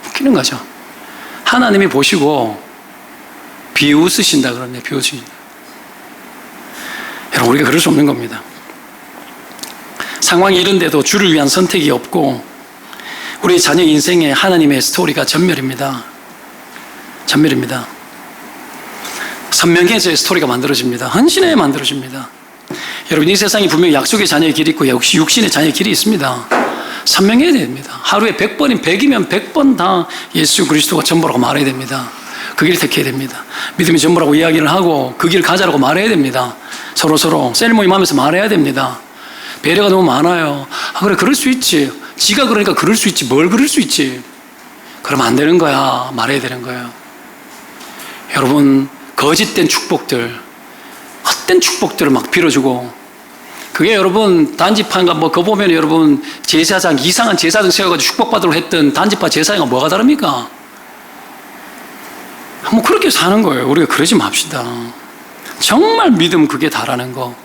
Speaker 1: 웃기는 거죠. 하나님이 보시고 비웃으신다 그러네. 비웃으신다. 여러분, 우리가 그럴 수 없는 겁니다. 상황이 이런데도 주를 위한 선택이 없고 우리 자녀 인생에 하나님의 스토리가 전멸입니다. 전멸입니다. 선명해져야 스토리가 만들어집니다. 헌신해야 만들어집니다. 여러분, 이 세상에 분명히 약속의 자녀의 길이 있고 역시 육신의 자녀의 길이 있습니다. 선명해야 됩니다. 하루에 100번인 100이면 100번 다 예수 그리스도가 전부라고 말해야 됩니다. 그 길을 택해야 됩니다. 믿음이 전부라고 이야기를 하고 그 길을 가자라고 말해야 됩니다. 서로 셀모임 하면서 말해야 됩니다. 배려가 너무 많아요. 아, 그래, 그럴 수 있지. 지가 그러니까 그럴 수 있지. 뭘 그럴 수 있지. 그러면 안 되는 거야. 말해야 되는 거예요. 여러분, 거짓된 축복들, 헛된 축복들을 막 빌어주고, 그게 여러분 단지파인가 뭐 그거 보면 여러분 제사장, 이상한 제사장 세워가지고 축복받으러 했던 단지파 제사장과 뭐가 다릅니까? 뭐 그렇게 사는 거예요. 우리가 그러지 맙시다. 정말 믿음 그게 다라는 거.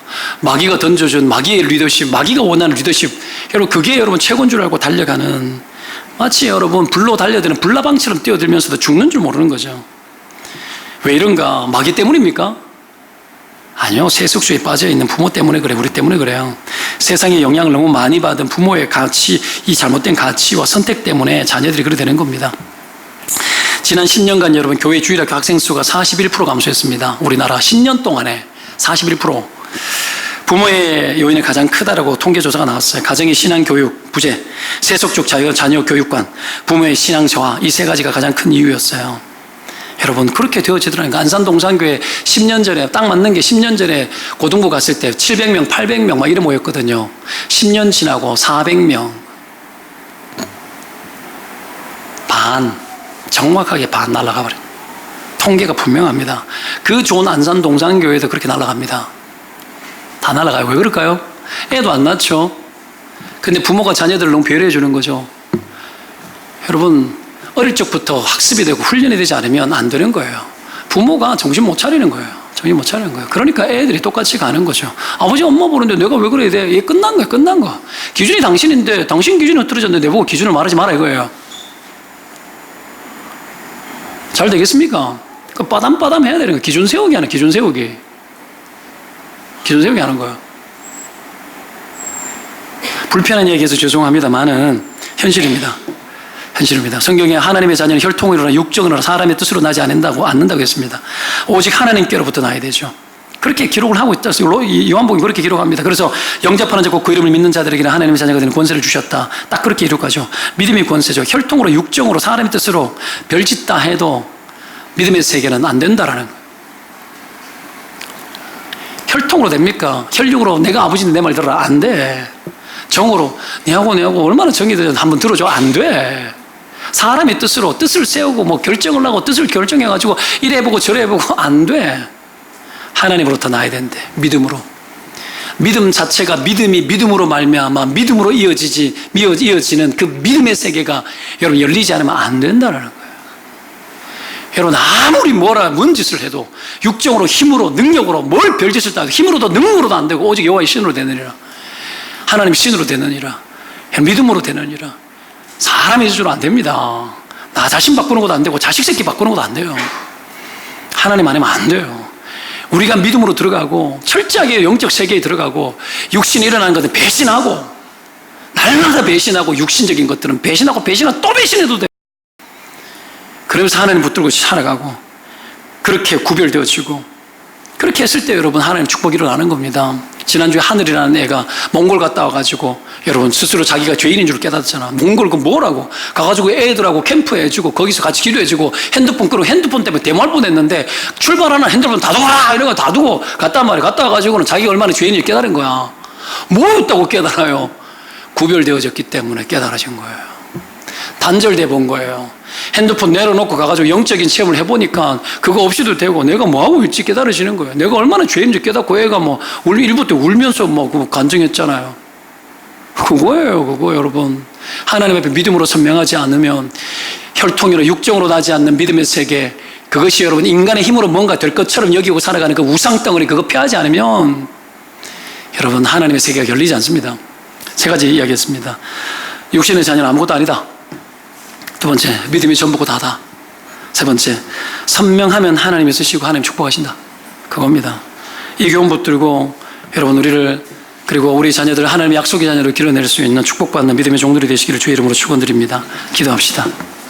Speaker 1: 마귀가 던져준 마귀의 리더십, 마귀가 원하는 리더십, 여러분 그게 여러분 최고인 줄 알고 달려가는, 마치 여러분 불로 달려드는 불나방처럼 뛰어들면서도 죽는 줄 모르는 거죠. 왜 이런가? 마귀 때문입니까? 아니요. 세속주의에 빠져있는 부모 때문에 그래. 우리 때문에 그래요. 세상의 영향을 너무 많이 받은 부모의 가치, 이 잘못된 가치와 선택 때문에 자녀들이 그렇게 되는 겁니다. 지난 10년간 여러분 교회 주일학교 학생 수가 41% 감소했습니다. 우리나라 10년 동안에 41%. 부모의 요인이 가장 크다라고 통계조사가 나왔어요. 가정의 신앙교육 부재, 세속적 자녀 교육관, 부모의 신앙 저하, 이 세 가지가 가장 큰 이유였어요. 여러분, 그렇게 되어지더라니까. 안산동산교회 10년 전에, 딱 맞는 게 10년 전에 고등부 갔을 때 700명, 800명 막 이래 모였거든요. 10년 지나고 400명. 반, 정확하게 반 날아가 버려요. 통계가 분명합니다. 그 좋은 안산동산교회도 그렇게 날아갑니다. 다 날아가요. 왜 그럴까요? 애도 안 낳죠. 근데 부모가 자녀들을 너무 배려해 주는 거죠. 여러분, 어릴 적부터 학습이 되고 훈련이 되지 않으면 안 되는 거예요. 부모가 정신 못 차리는 거예요. 정신 못 차리는 거예요. 그러니까 애들이 똑같이 가는 거죠. 아버지, 엄마 보는데 내가 왜 그래야 돼? 얘 끝난 거야, 끝난 거. 기준이 당신인데 당신 기준이 흐트러졌는데 내보고 기준을 말하지 마라 이거예요. 잘 되겠습니까? 그 빠담빠담 해야 되는 거예요. 기준 세우기 하는, 기준 세우기. 기준 세우기 하는 거예요. 불편한 얘기해서 죄송합니다만은 현실입니다. 현실입니다. 성경에 하나님의 자녀는 혈통으로나 육정으로나 사람의 뜻으로 나지 않는다고 했습니다. 오직 하나님께로부터 나야 되죠. 그렇게 기록을 하고 있다. 요한복음이 그렇게 기록합니다. 그래서 영접하는 자고 그 이름을 믿는 자들에게는 하나님의 자녀가 되는 권세를 주셨다. 딱 그렇게 기록하죠. 믿음이 권세죠. 혈통으로 육정으로 사람의 뜻으로 별짓다 해도 믿음의 세계는 안 된다라는 거예요. 혈통으로 됩니까? 혈육으로 내가 아버지인데 내 말 들어라. 안 돼. 정으로 내하고 얼마나 정이 되는지 한번 들어줘. 안 돼. 사람의 뜻으로 뜻을 세우고 뭐 결정을 하고 뜻을 결정해가지고 이래 해보고 저래 해보고 안 돼. 하나님으로부터 나야 된대. 믿음으로. 믿음 자체가 믿음이 믿음으로 말미암아 믿음으로 이어지는 그 믿음의 세계가 여러분 열리지 않으면 안 된다는 거예요. 여러분 아무리 뭔 짓을 해도 육정으로 힘으로 능력으로 뭘 별짓을 다 해도 힘으로도 능력으로도 안 되고 오직 여호와의 신으로 되느니라. 하나님 신으로 되느니라. 믿음으로 되느니라. 사람의 뜻으로 안 됩니다. 나 자신 바꾸는 것도 안 되고 자식 새끼 바꾸는 것도 안 돼요. 하나님 아니면 안 돼요. 우리가 믿음으로 들어가고 철저하게 영적 세계에 들어가고 육신이 일어나는 것은 배신하고 날마다 배신하고 육신적인 것들은 배신하고 또 배신해도 돼요. 그러면서 하나님 붙들고 살아가고 그렇게 구별되어지고 그렇게 했을 때 여러분 하나님 축복이 일어나는 겁니다. 지난주에 하늘이라는 애가 몽골 갔다 와가지고 여러분 스스로 자기가 죄인인 줄 깨닫잖아. 몽골 그 뭐라고 가가지고 애들하고 캠프해주고 거기서 같이 기도해주고 핸드폰 끄고 핸드폰 때문에 대모할 뻔했는데 출발하는 핸드폰 다 두거라 이런 거 다 두고 갔단 말이야. 갔다 와가지고는 자기가 얼마나 죄인인지 깨달은 거야. 뭐였다고 깨달아요? 구별되어졌기 때문에 깨달아진 거예요. 단절돼 본 거예요. 핸드폰 내려놓고 가가지고 영적인 체험을 해보니까 그거 없이도 되고 내가 뭐하고 있지 깨달으시는 거예요. 내가 얼마나 죄인인지 깨닫고 애가 뭐 일부 때 울면서 뭐 간증했잖아요. 그거예요, 그거 여러분. 하나님 앞에 믿음으로 선명하지 않으면 혈통으로 육정으로 나지 않는 믿음의 세계, 그것이 여러분 인간의 힘으로 뭔가 될 것처럼 여기고 살아가는 그 우상덩어리 그거 피하지 않으면 여러분 하나님의 세계가 열리지 않습니다. 세 가지 이야기했습니다. 육신의 자녀는 아무것도 아니다. 두 번째, 믿음이 전부고 다다. 세 번째, 선명하면 하나님이 쓰시고 하나님 축복하신다. 그겁니다. 이 교훈 붙들고 여러분 우리를 그리고 우리 자녀들 하나님의 약속의 자녀로 길러낼 수 있는 축복받는 믿음의 종들이 되시기를 주의 이름으로 축원드립니다. 기도합시다.